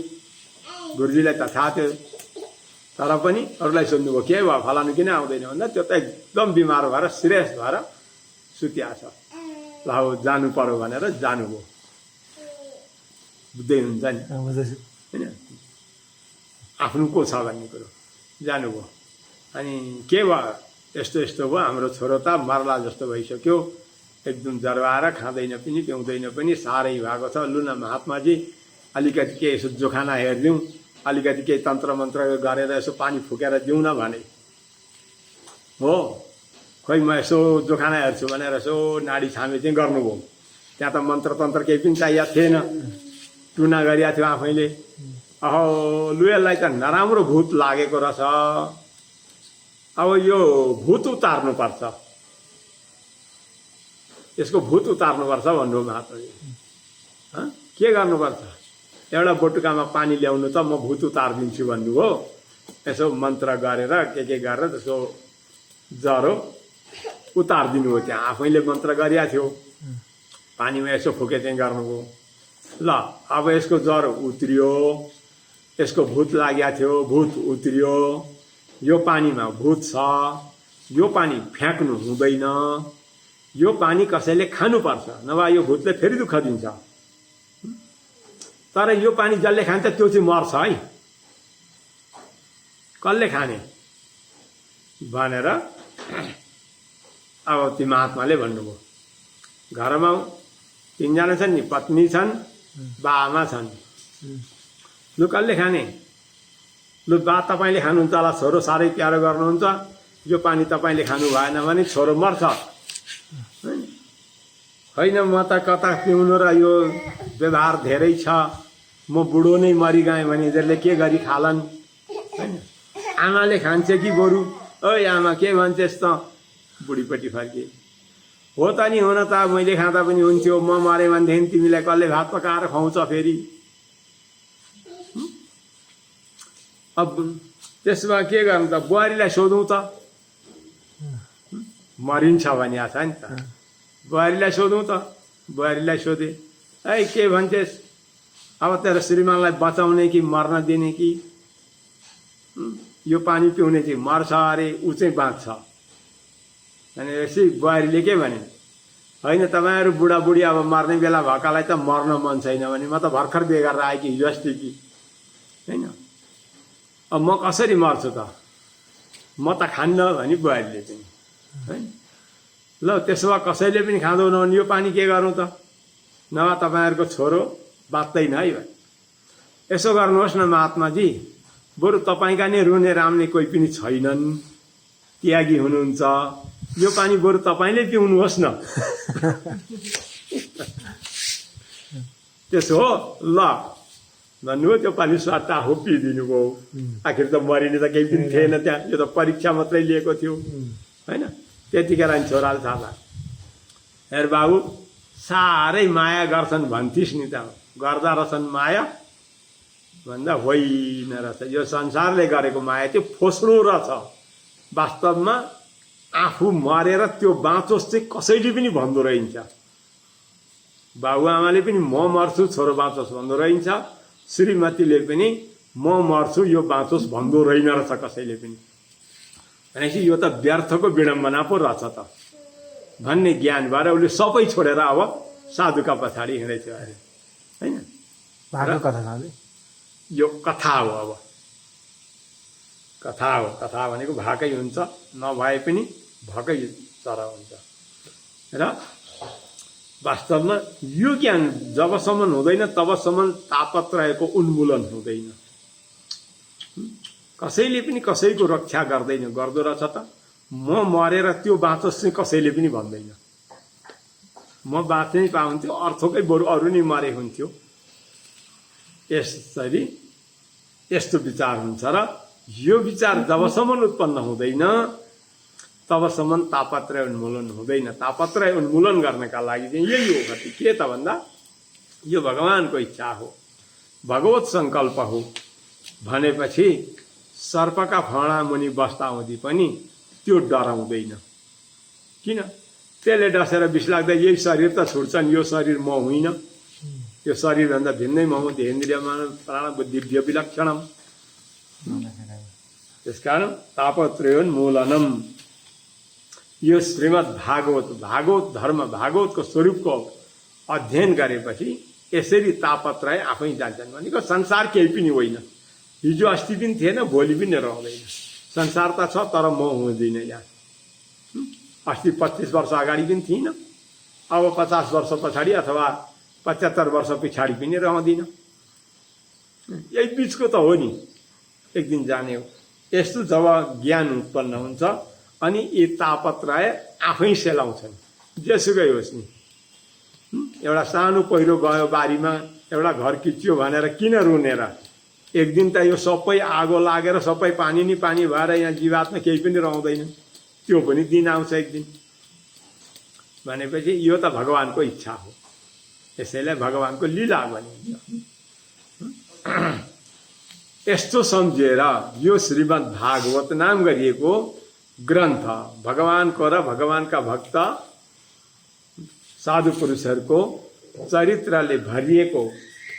गुरुजीलाई त थाहा थियो, तर पनि अरूलाई सोध्नुभयो के भयो फलानु किन आउँदैन भन्दा त्यो त एकदम बिमार भएर सिरियस भएर सुतिया छ, ल हो जानु पर्यो भनेर जानुभयो। बुझ्दै हुन्छ नि होइन, आफ्नो को छ भन्ने कुरो, जानुभयो। अनि के भयो, यस्तो यस्तो भयो, हाम्रो छोरो त मर्ला जस्तो भइसक्यो, एकदम ज्वरो आएर खाँदैन पनि पिउँदैन पनि, साह्रै भएको छ, लु न महात्माजी अलिकति के यसो जोखाना हेरिदिउँ, अलिकति केही तन्त्र मन्त्र गरेर यसो पानी फुकेर दिउँ न भने। हो खोइ म यसो जोखाना हेर्छु भनेर यसो नाडी छामे चाहिँ गर्नुभयो। त्यहाँ त मन्त्र तन्त्र केही पनि चाहिएको थिएन, टुना गरिएको थियो आफैले। अहो लु यसलाई त नराम्रो भूत लागेको रहेछ, अब यो भूत उतार्नुपर्छ, यसको भूत उतार्नुपर्छ भन्नुभयो महात्माले। के गर्नुपर्छ? एउटा बटुकामा पानी ल्याउनु त म भूत उतारिदिन्छु भन्नुभयो। यसो मन्त्र गरेर के गरेर त्यसो ज्वरो उतारिदिनु हो। त्यहाँ आफैले मन्त्र गरिएको थियो, पानीमा यसो फुके चाहिँ गर्नुभयो। ल अब यसको ज्वरो उत्रियो, यसको भूत लागेको थियो, भूत उत्रियो, यो पानीमा भूत छ, यो पानी फ्याँक्नु हुँदैन, यो पानी कसैले खानुपर्छ, नभए यो भूतले फेरि दुःख दिन्छ। तर यो पानी जसले खान्छ त्यो चाहिँ मर्छ है, कसले खाने भनेर अब ती महात्माले भन्नुभयो। घरमा 3 जना छन् नि, पत्नी छन्, बाआमा छन्, लु कसले खाने? लु बा तपाईँले खानुहुन्छ होला, छोरो साह्रै प्यारो गर्नुहुन्छ, यो पानी तपाईँले खानु भएन भने छोरो मर्छ। होइन म त कता पिउनु र यो व्यवहार धेरै छ, म बुढो नै मरिगएँ भने यिनीहरूले के गरी खालान् हैन। आमाले खान्छ कि बरु ओइ आमा के भन्छस् त बुढीपट्टि फर्के हो त नि हुन त मैले खाँदा पनि हुन्थ्यो म मरे भनेदेखि तिमीलाई कसले भात पकाएर खुवाउँछ फेरि अब त्यसमा के गर्नु त बुहारीलाई सोधौँ त मरिन्छ भनिएको छ नि त बुहारीलाई सोधौँ त बुहारीलाई सोधे है के भन्छस् अब तेरो श्रीमानलाई बचाउने कि मर्न दिने कि यो पानी पिउने चाहिँ मर्छ अरे ऊ चाहिँ बाँच्छ भनेपछि बुहारीले के भने होइन तपाईँहरू बुढाबुढी अब मर्ने बेला भएकालाई त मर्न मन छैन भने म त भर्खर बिहे गरेर आएँ कि हिजो अस्ति कि होइन अब म कसरी मर्छु त म त खान्न भने बुहारीले चाहिँ है ल त्यसो भए कसैले पनि खाँदैन भने यो पानी के गरौँ त नभए तपाईँहरूको छोरो बाँच्दैन है भाइ यसो गर्नुहोस् न महात्माजी बरु तपाईँका नै रुने राम्ने कोही पनि छैनन् त्यागी हुनुहुन्छ यो पानी बरु तपाईँले पिउनुहोस् न त्यसो हो ल भन्नुभयो त्यो पानी स्वाद आफू पिइदिनु भयो आखिर त मरिने त केही पनि थिएन त्यहाँ यो त परीक्षा मात्रै लिएको थियो होइन त्यतिखेर छोराले थाहा भयो हेर बाबु साह्रै माया गर्छन् भन्थिस् नि त गर्दा रहेछन् माया भन्दा होइन रहेछ यो संसारले गरेको माया चाहिँ फोस्रो रहेछ वास्तवमा आफू मरेर त्यो बाँचोस् चाहिँ कसैले पनि भन्दो रहन्छ बाबुआमाले पनि म मर्छु छोरो बाँचोस् भन्दो रहन्छ श्रीमतीले पनि म मर्छु यो बाँचोस् भन्दो रहेन रहेछ कसैले पनि भनेपछि यो त व्यर्थको विडम्बना पो रहेछ त भन्ने ज्ञान भएर उसले सबै छोडेर अब साधुका पछाडि हिँडेथ्यो अरे होइन यो कथा हो अब कथा हो कथा भनेको भाकै हुन्छ नभए पनि भकै तर हुन्छ र वास्तवमा यो ज्ञान जबसम्म हुँदैन तबसम्म तापत्रयको उन्मूलन हुँदैन कसैले पनि कसैको रक्षा गर्दैन गर्दो रहेछ त म मरेर त्यो बाँचोस् चाहिँ कसैले पनि भन्दैन म बाँच्नै पाउँथ्यो अर्थकै बरु अरू नै मरे हुन्थ्यो यसरी यस्तो विचार हुन्छ र यो विचार जबसम्म उत्पन्न हुँदैन तबसम्म तापत्रय उन्मूलन हुँदैन तापत्रय उन्मूलन गर्नका लागि चाहिँ यही हो गति के त भन्दा यो भगवानको इच्छा हो भगवत सङ्कल्प हो भनेपछि सर्पका फणा मुनि बस्दा हुँदी पनि त्यो डराउँदैन किन त्यसले डसेर विष लाग्दा यही शरीर त छुट्छन् यो शरीर म होइन यो शरीरभन्दा भिन्नै म हुँ देहेन्द्रियमा प्राण बुद्धि विलक्षणम त्यसकारण तापत्रयोन्मूलनम यो श्रीमद् भागवत धर्म भागवतको स्वरूपको अध्ययन गरेपछि यसरी तापत्रय आफै जान्छन् भनेको संसार केही पनि होइन हिजो अस्ति पनि थिएन भोलि पनि रहँदैन संसार त छ तर म हुँदिनँ यहाँ अस्ति 25 वर्ष अगाडि पनि थिइनँ अब 50 वर्ष पछाडि अथवा 75 वर्ष पछाडि पनि रहँदिनँ यही बिचको त हो नि एक दिन जाने हो यस्तो जब ज्ञान उत्पन्न हुन्छ अनि यी तापत्रय आफै सेलाउँछन् जेसुकै होस् नि एउटा सानो पहिरो गयो बारीमा एउटा घर किच्यो भनेर किन रुनेर एक दिन त यो सबै आगो लागेर सबै पानी नि पानी भएर यहाँ जीवात्मा केही पनि रहँदैन त्यो पनि दिन आउँछ एक दिन भनेपछि यो त भगवानको इच्छा हो यसैलाई भगवानको लीला भनिन्छ यस्तो सम्झेर यो श्रीमद् भागवत नाम गरिएको ग्रन्थ भगवानको र भगवानका भक्त साधु पुरुषहरूको चरित्रले भरिएको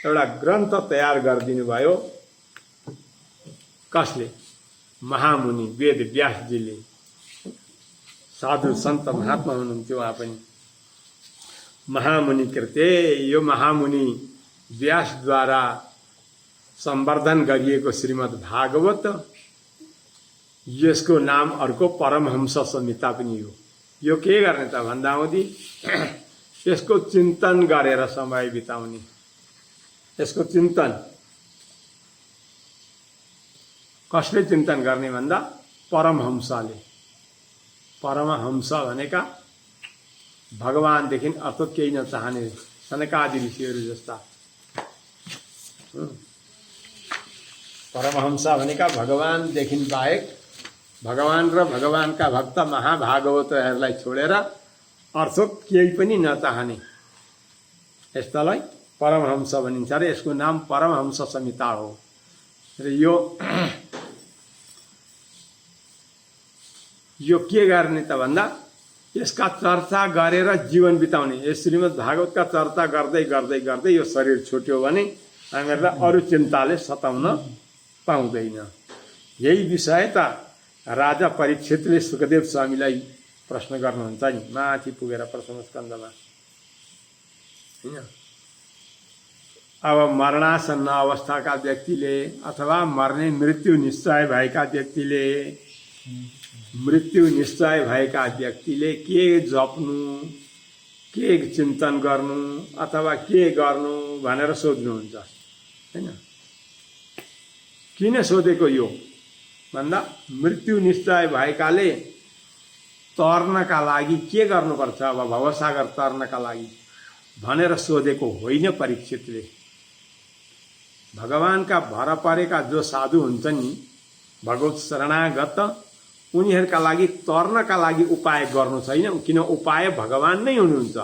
एउटा ग्रन्थ तयार गरिदिनु भयो कसले महामुनि वेद व्यासजीले साधु सन्त महात्मा हुनुहुन्थ्यो उहाँ पनि महामुनि कृते यो महामुनि व्यासद्वारा सम्वर्धन गरिएको श्रीमद् भागवत यसको नाम अर्को परमहंस संहिता पनि हो यो के गर्ने त भन्दा हुँदी यसको चिन्तन गरेर समय बिताउने यसको चिन्तन कसले चिन्तन गर्ने भन्दा परमहंसले परमहंस भनेका भगवानदेखि अर्थ केही नचाहने सनकादि ऋषिहरू जस्ता परमहंस भनेका भगवानदेखि बाहेक भगवान र भगवानका भक्त महाभागवतहरूलाई छोडेर अर्थात् केही पनि नचाहने यस्तालाई परमहंस भनिन्छ र यसको नाम परमहंस संहिता हो। र यो के गर्ने त भन्दा यसका चर्चा गरेर जीवन बिताउने। यस श्रीमद् भागवतका चर्चा गर्दै गर्दै गर्दै यो शरीर छुट्यो भने हामीहरूलाई अरू चिन्ताले सताउन पाउँदैन। यही विषय त राजा परीक्षितले सुखदेव स्वामीलाई प्रश्न गर्नुहुन्छ नि माथि पुगेर प्रथम स्कन्धमा हैन। अब मरणासन्न अवस्थाका व्यक्तिले अथवा मर्ने मृत्यु निश्चय भएका व्यक्तिले के जप्नु के चिन्तन गर्नु अथवा के गर्नु भनेर सोध्नुहुन्छ हैन। किन सोधेको यो भन्दा मृत्यु निश्चय भएकाले तर्नका लागि के गर्नुपर्छ अब भवसागर तर्नका लागि भनेर सोधेको होइन परीक्षितले। भगवानका भर परेका जो साधु हुन्छन् नि भगवत शरणागत उनीहरूका लागि तर्नका लागि उपाय गर्नु छैन, किन उपाय भगवान नै हुनुहुन्छ।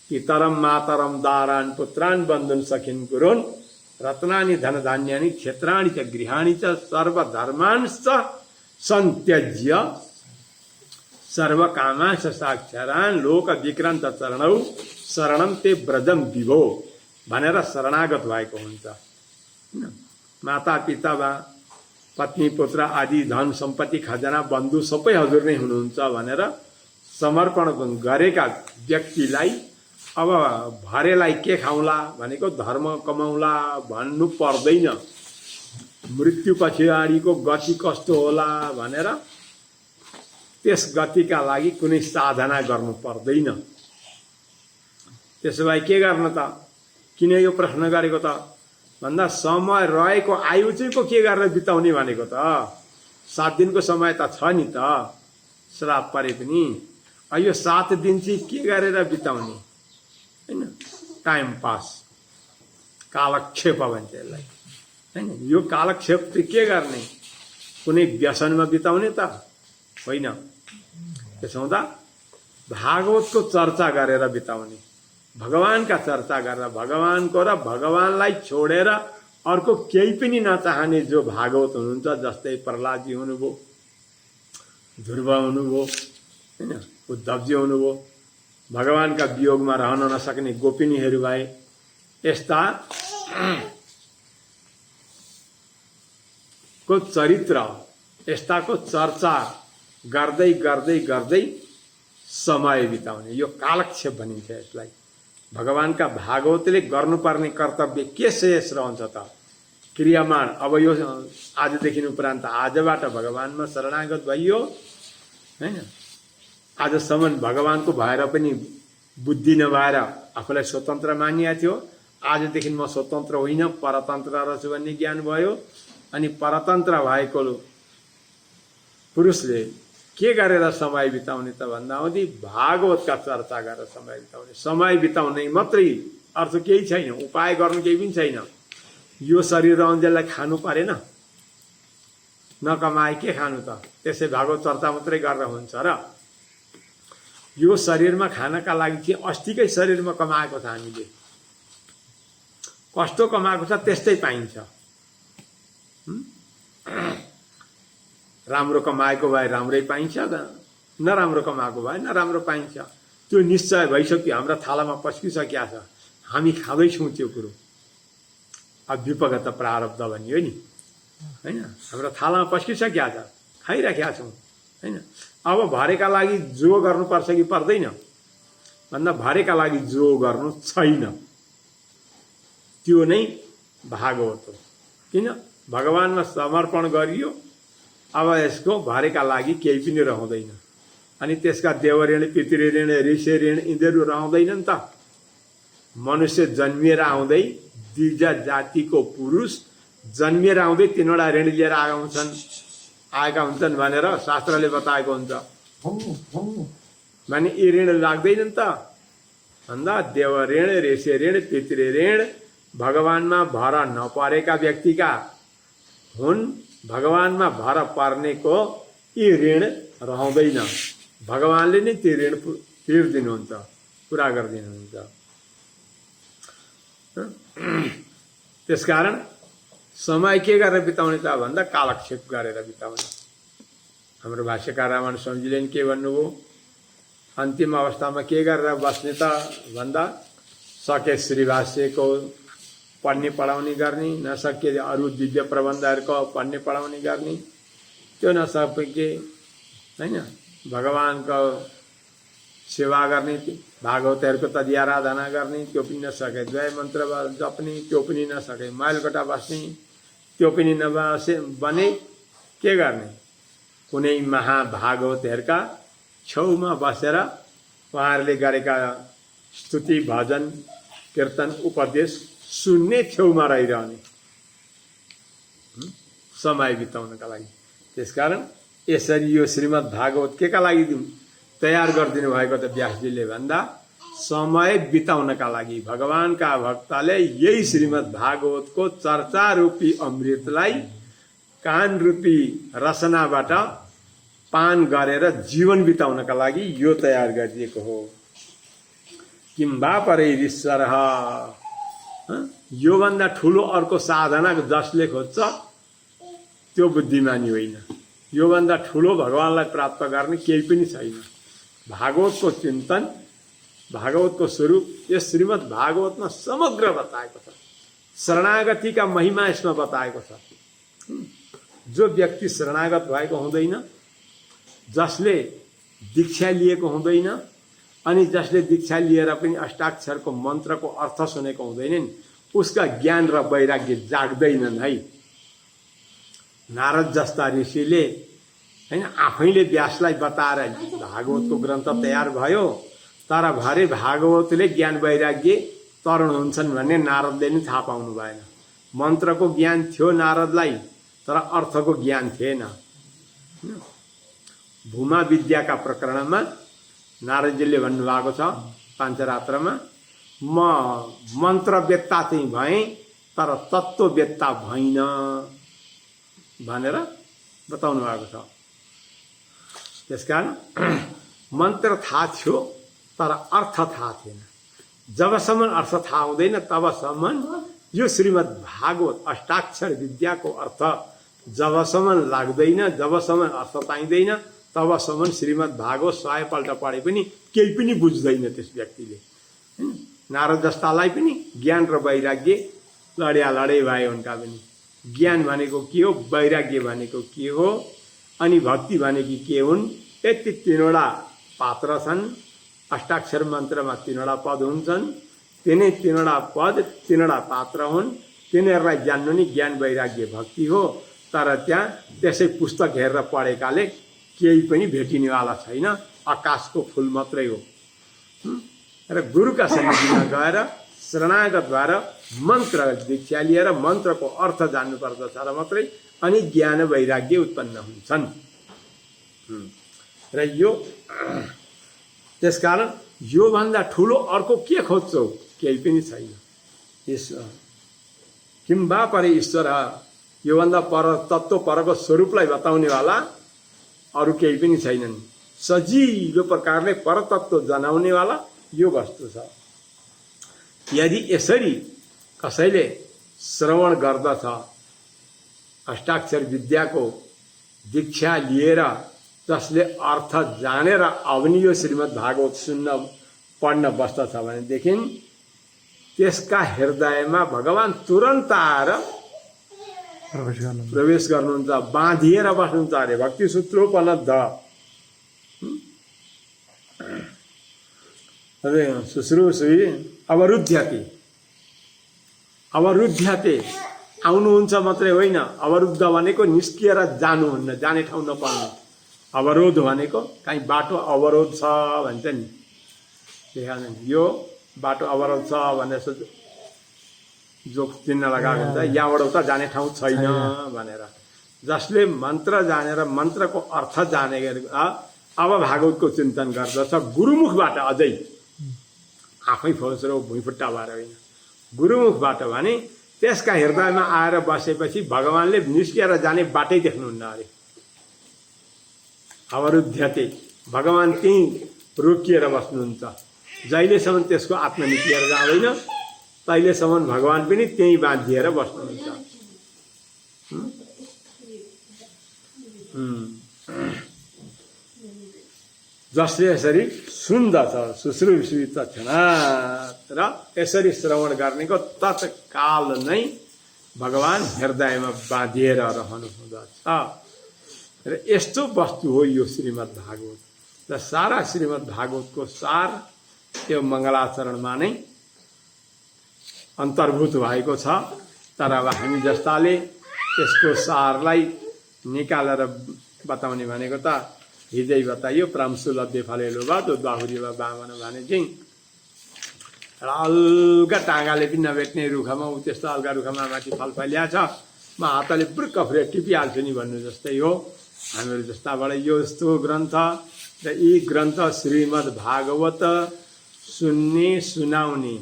पितरम मातरम दारान पुत्रान बन्धुन सखिन कुरोन रत्नानि धनधान्यानि क्षेत्राणि च गृहाणि च सर्वधर्मांश्च संत्यज्य सर्वकामांश्च साक्षरान् लोक विक्रान्त चरणौ शरणम ते ब्रजम विभो भनेर शरणागत भएको हुन्छ। माता पिता वा पत्नी पुत्र आदि धन सम्पत्ति खजाना बन्धु सबै हजुर नै हुनुहुन्छ भनेर समर्पण गरेका व्यक्तिलाई अब भरेलाई के खाउँला भनेको धर्म कमाउला भन्नु पर्दैन। मृत्यु पछाडिको गति कस्तो होला भनेर त्यस गतिका लागि कुनै साधना गर्नु पर्दैन। त्यसो भए के गर्न त? किन यो प्रश्न गरेको त भन्दा समय रहेको आयु चाहिँ को के गरेर बिताउने भनेको त 7 दिनको समय त छ नि त श्राप परे पनि। यो 7 दिन चाहिँ के गरेर बिताउने हैन, टाइम पास कालक्षेप भन्छ यसलाई हैन। यो कालक्षेप चाहिँ के गर्ने, कुनै व्यसनमा बिताउने त होइन। त्यसो हुँदा भागवतको चर्चा गरेर बिताउने, भगवानका चर्चा गरेर भगवानको र भगवानलाई छोडेर अर्को केही पनि नचाहने जो भागवत हुनुहुन्छ, जस्तै प्रहलादजी हुनुभयो, ध्रुव हुनुभयो हैन, उद्धवजी हुनुभयो, भगवानका वियोगमा रहन नसक्ने गोपिनीहरू भए, यस्ता को चरित्र यस्ताको चर्चा गर्दै गर्दै गर्दै समय बिताउने यो कालक्षेप भनिन्छ यसलाई। भगवानका भागवतले गर्नुपर्ने कर्तव्य के शेष रहन्छ त? क्रियामान। अब यो आजदेखि उपरान्त आजबाट भगवानमा शरणागत भइयो हैन। आजसम्म भगवानको भएर पनि बुद्धि नभएर आफूलाई स्वतन्त्र मानिएको थियो। आजदेखि म स्वतन्त्र होइन परतन्त्र रहेछु भन्ने ज्ञान भयो। अनि परतन्त्र भएको पुरुषले के गरेर समय बिताउने त भन्दा हुँदी भागवतका चर्चा गरेर समय बिताउने। समय बिताउने मात्रै अर्थ केही छैन, उपाय गर्नु केही पनि छैन। यो शरीर रहन्जेललाई खानु परेन, नकमाए के खानु त? त्यसै भागवत चर्चा मात्रै गरेर हुन्छ र? यो शरीरमा खानका लागि चाहिँ अस्तिकै शरीरमा कमाएको छ हामीले, कस्तो कमाएको छ त्यस्तै पाइन्छ। राम्रो कमाएको भए राम्रै पाइन्छ, नराम्रो कमाएको भए नराम्रो पाइन्छ। त्यो निश्चय भइसक्यो, हाम्रा थालामा पस्किसकेका छ, हामी खाँदैछौँ त्यो कुरो। अब विपगत प्रारब्ध भनियो नि हैन, हाम्रो थालामा पस्किसकेका छ, खाइराखेका छौँ हैन। अब भरेका लागि जो गर्नुपर्छ कि पर्दैन भन्दा भरेका लागि जो गर्नु छैन, त्यो नै भागवत हो। किन? भगवानमा समर्पण गरियो, अब यसको भरेका लागि केही पनि रहँदैन। अनि त्यसका देवऋण पितृऋण ऋषि ऋण यिनीहरू रहँदैनन् त। मनुष्य जन्मिएर आउँदै द्विज जातिको पुरुष जन्मिएर आउँदै 3वटा ऋण लिएर आएका हुन्छन् भनेर शास्त्रले बताएको हुन्छ। माने यी ऋण लाग्दैनन् त भन्दा देव ऋण ऋषि ऋण पितृ ऋण भगवानमा भर नपरेका व्यक्तिका हुन् भगवानमा भर पर्नेको यी ऋण रहँदैन। भगवानले नै त्यो ऋण तिर्दिनुहुन्छ, पुरा गरिदिनुहुन्छ। त्यसकारण समय के गरेर बिताउने त भन्दा कालक्षेप गरेर बिताउने। हाम्रो भाष्यकार रामायण स्वामीजीले नि के भन्नुभयो, अन्तिम अवस्थामा के गरेर बस्ने त भन्दा सके श्रीभाष्यको पढ्ने पढाउने गर्ने, नसके अरू दिव्य प्रबन्धहरूको पढ्ने पढाउने गर्ने, त्यो नसके होइन भगवानको सेवा गर्ने, भागवतहरूको तदि आराधना गर्ने, त्यो पनि नसके द्वय मन्त्र जप्ने, त्यो पनि नसके माइलकटा बस्ने, त्यो पनि नबसे बने के गर्ने। कुनै महाभागवतहरूका छेउमा बसेर उहाँहरूले गरेका स्तुति भजन कीर्तन उपदेश सुन्ने, छेउमा रहिरहने समय बिताउनका लागि। त्यसकारण यसरी यो श्रीमद् भागवत केका लागि तयार गरिदिनु भएको त व्यासजीले भन्दा समय बिताउनका लागि। भगवानका भक्तले यही श्रीमद् भागवतको चर्चा रूपी अमृतलाई कान रूपी रसनाबाट पान गरेर जीवन बिताउनका लागि यो तयार गरिदिएको हो। किम्बा परैरीश्वर, योभन्दा ठुलो अर्को साधना जसले खोज्छ त्यो बुद्धिमानी होइन। योभन्दा ठुलो भगवानलाई प्राप्त गर्ने केही पनि छैन। भागवतको चिन्तन, भागवतको स्वरूप यस श्रीमद् भागवतमा समग्र बताएको छ। शरणागतिका महिमा यसमा बताएको छ। जो व्यक्ति शरणागत भएको हुँदैन, जसले दीक्षा लिएको हुँदैन, अनि जसले दीक्षा लिएर पनि अष्टाक्षरको मन्त्रको अर्थ सुनेको हुँदैनन्, उसका ज्ञान र वैराग्य जाग्दैनन् है। नारद जस्ता ऋषिले हैन आफैले व्यासलाई बताएर भागवतको ग्रन्थ तयार भयो, तर भरे भागवतले ज्ञान वैराग्य तरुण हुन्छन् भन्ने नारदले नि थाहा पाउनु भएन। मन्त्रको ज्ञान थियो नारदलाई, तर अर्थको ज्ञान थिएन। भूमा विद्याका प्रकरणमा नारदजीले भन्नुभएको छ पाञ्चरात्रमा, म मन्त्रवेत्ता चाहिँ भएँ तर तत्त्ववेत्ता भइन भनेर बताउनु भएको छ। त्यसकारण मन्त्र थाहा थियो तर अर्थ थाहा थिएन। जबसम्म अर्थ थाहा हुँदैन तबसम्म यो श्रीमद् भागवत अष्टाक्षर विद्याको अर्थ जबसम्म लाग्दैन, जबसम्म अर्थ पाइँदैन, तबसम्म श्रीमद् भागवत 100 पल्ट पढे पनि केही पनि बुझ्दैन त्यस व्यक्तिले। नारद जस्तालाई पनि ज्ञान र वैराग्य लडे भए उनका पनि। ज्ञान भनेको के हो, वैराग्य भनेको के हो, अनि भक्ति भनेकी के हुन्, यति तीनवटा पात्र छन्। अष्टाक्षर मन्त्रमा तीनवटा पद हुन्छन्। तिनै तीनवटा पद तीनवटा पात्र हुन्। तिनीहरूलाई जान्नु नि ज्ञान वैराग्य भक्ति हो। तर त्यहाँ त्यसै पुस्तक हेरेर पढेकाले केही पनि भेटिनेवाला छैन, आकाशको फुल मात्रै हो। र गुरुका सन्निधिमा गएर शरणागत भएर मन्त्र दीक्षा लिएर मन्त्रको अर्थ जान्नुपर्दछ र मात्रै अनि ज्ञान वैराग्य उत्पन्न हुन्छन्। र यो त्यसकारण योभन्दा ठुलो अर्को के खोज्छौ, केही पनि छैन। ईश्वर किम्बा परे ईश्वर, योभन्दा पर तत्त्व परको स्वरूपलाई बताउनेवाला अरू केही पनि छैनन्। सजिलो प्रकारले परतत्व जनाउनेवाला यो वस्तु छ। यदि यसरी कसैले श्रवण गर्दछ, अष्टाक्षर विद्याको दीक्षा लिएर जसले अर्थ जानेर अब यो श्रीमद् भागवत सुन्न पढ्न बस्दछ भनेदेखि त्यसका हृदयमा भगवान तुरन्त आएर प्रवेश गर्नुहुन्छ, बाँधिएर बस्नुहुन्छ अरे। भक्ति सूत्रोपलब्ध शुश्रूषुः अवरुध्यते, अवरुध्यते आउनुहुन्छ मात्रै होइन, अवरुद्ध भनेको निस्किएर जानुहुन्न, जाने ठाउँ नपाउनु। अवरोध भनेको कहीँ बाटो अवरोध छ भन्छ नि, देखाउँछ नि यो बाटो अवरोध छ भनेर जो चिन्ह लगाएको हुन्छ, यहाँबाट उता जाने ठाउँ छैन भनेर। जसले मन्त्र जानेर मन्त्रको अर्थ जाने अब भागवतको चिन्तन गर्दछ गुरुमुखबाट, अझै आफै फोस्रो भुइँफुट्टा भएर होइन, गुरुमुखबाट भने त्यसका हृदयमा आएर बसेपछि भगवानले निस्किएर जाने बाटै देख्नुहुन्न अरे। अवरुध्यते, भगवान त्यहीँ रोकिएर बस्नुहुन्छ। जहिलेसम्म त्यसको आत्मा निस्किएर जाँदैन तहिलेसम्म भगवान पनि त्यहीँ बाँधिएर बस्नुहुन्छ। जसले यसरी सुन्दछ शुश्रूषित क्षणात्, र यसरी श्रवण गर्नेको तत्काल नै भगवान हृदयमा बाँधिएर रहनु हुँदछ। र यस्तो वस्तु हो यो श्रीमद् भागवत। र सारा श्रीमद् भागवतको सार यो मङ्गलाचरणमा नै अन्तर्भूत भएको छ। तर अब हामी जस्ताले यसको सारलाई निकालेर बताउने भनेको त हिजै बताइयो, प्रांशुलभ्य फलेलो वा त्यो बाहुरी वा बामन भने चाहिँ एउटा अल्गा टाँगाले पनि नभेट्ने रुखमा ऊ त्यस्तो अल्गा रुखमा माथि फल फलिया छ, म हातले पुर्क फ्रे टिपिहाल्छु नि भन्नु जस्तै हो। हामीहरू जस्ताबाट यो यस्तो ग्रन्थ र यी ग्रन्थ श्रीमद् भागवत सुन्ने सुनाउने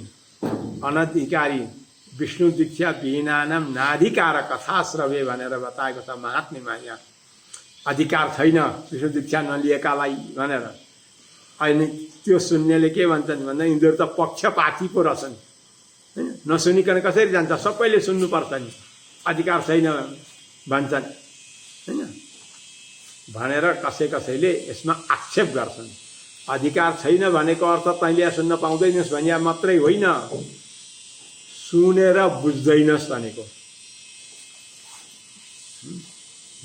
अनधिकारी विष्णु दीक्षा विहीनानाम नाधिकार कथा श्रवे भनेर बताएको छ महात्म्यमा। यहाँ अधिकार छैन विष्णु दीक्षा नलिएकालाई भनेर। अहिले त्यो सुन्नेले के भन्छन् भन्दा यिनीहरू त पक्षपाती पो रहेछन्, होइन, नसुनिकन कसरी जान्छ, सबैले सुन्नुपर्छ नि, अधिकार छैन भन्छन्, होइन भनेर कसैले यसमा आक्षेप गर्छन्। अधिकार छैन भनेको अर्थ तैँले यहाँ सुन्न पाउँदैनस् भने मात्रै होइन, सुनेर बुझ्दैनस् भनेको।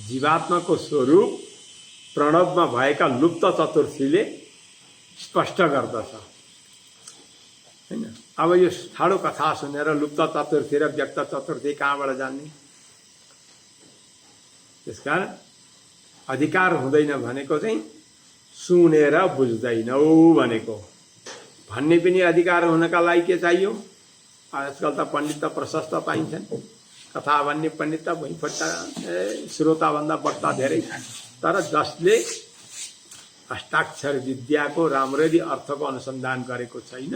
जीवात्माको स्वरूप प्रणवमा भएका लुप्त चतुर्थीले स्पष्ट गर्दछ, होइन। अब यो ठाडो कथा सुनेर लुप्त चतुर्थी र व्यक्त चतुर्थी कहाँबाट जान्ने? त्यसकारण अधिकार हुँदैन भनेको चाहिँ सुनेर बुझ्दैनौ भनेको। भन्ने पनि अधिकार हुनका लागि के चाहियो? आजकल त पण्डित त प्रशस्त पाइन्छन्, कथा भन्ने पण्डित त भुइँफट्टा श्रोताभन्दा बढ्ता धेरै। तर जसले अष्टाक्षर विद्याको राम्ररी अर्थको अनुसन्धान गरेको छैन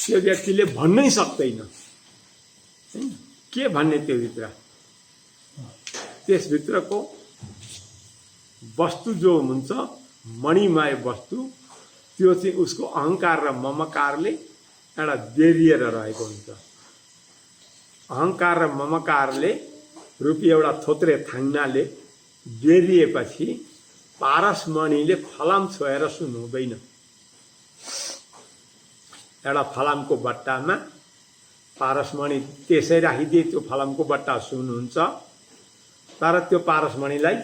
त्यो व्यक्तिले भन्नै सक्दैन, होइन, के भन्ने त्यो भित्र। त्यसभित्रको वस्तु जो हुन्छ मणिमय वस्तु, त्यो चाहिँ उसको अहङ्कार र ममकारले एउटा बेरिएर रहेको हुन्छ। अहङ्कार र ममकारले रूपी एउटा थोत्रे थाङ्नाले बेरिएपछि पारसमणिले फलाम छोएर सुन हुँदैन। एउटा फलामको बट्टामा पारसमणि त्यसै राखिदिए त्यो फलामको बट्टा सुन हुन्छ। तर त्यो पारसमणिलाई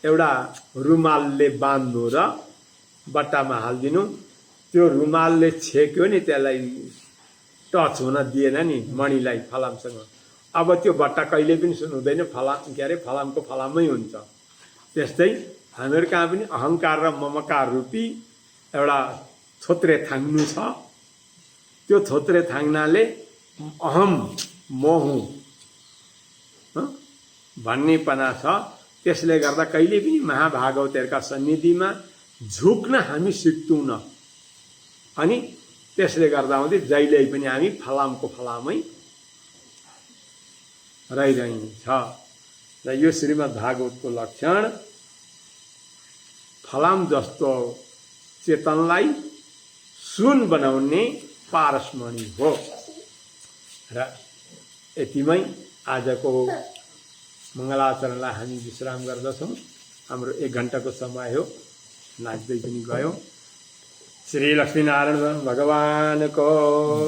एउटा रुमालले बाँध्नु र बट्टामा हालिदिनु, त्यो रुमालले छेक्यो नि, त्यसलाई टच हुन दिएन नि मणिलाई फलामसँग, अब त्यो बट्टा कहिले पनि सुन हुँदैन, फलामको फलामै हुन्छ। त्यस्तै हामीहरू कहाँ पनि अहङ्कार र ममकार रूपी एउटा थोत्रे थाङ्नु छ। त्यो थोत्रे थाङ्नाले अहम म हुँ भन्नेपना छ। त्यसले गर्दा कहिले पनि महाभागवतहरूका सन्निधिमा झुक्न हामी सिक्दैनौँ। अनि त्यसले गर्दा हुँदै जहिले पनि हामी फलामको फलामै रहिरहन्छ। र यो श्रीमद् भागवतको लक्षण फलाम जस्तो चेतनलाई सुन बनाउने पारसमणि हो। र यतिमै आजको मङ्गलाचरणलाई हामी विश्राम गर्दछौँ। हाम्रो 1 घण्टाको समय हो, नाच्दै पनि गयो। श्री लक्ष्मीनारायण भगवानको,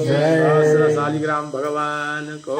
सहस्र शालिग्राम भगवानको।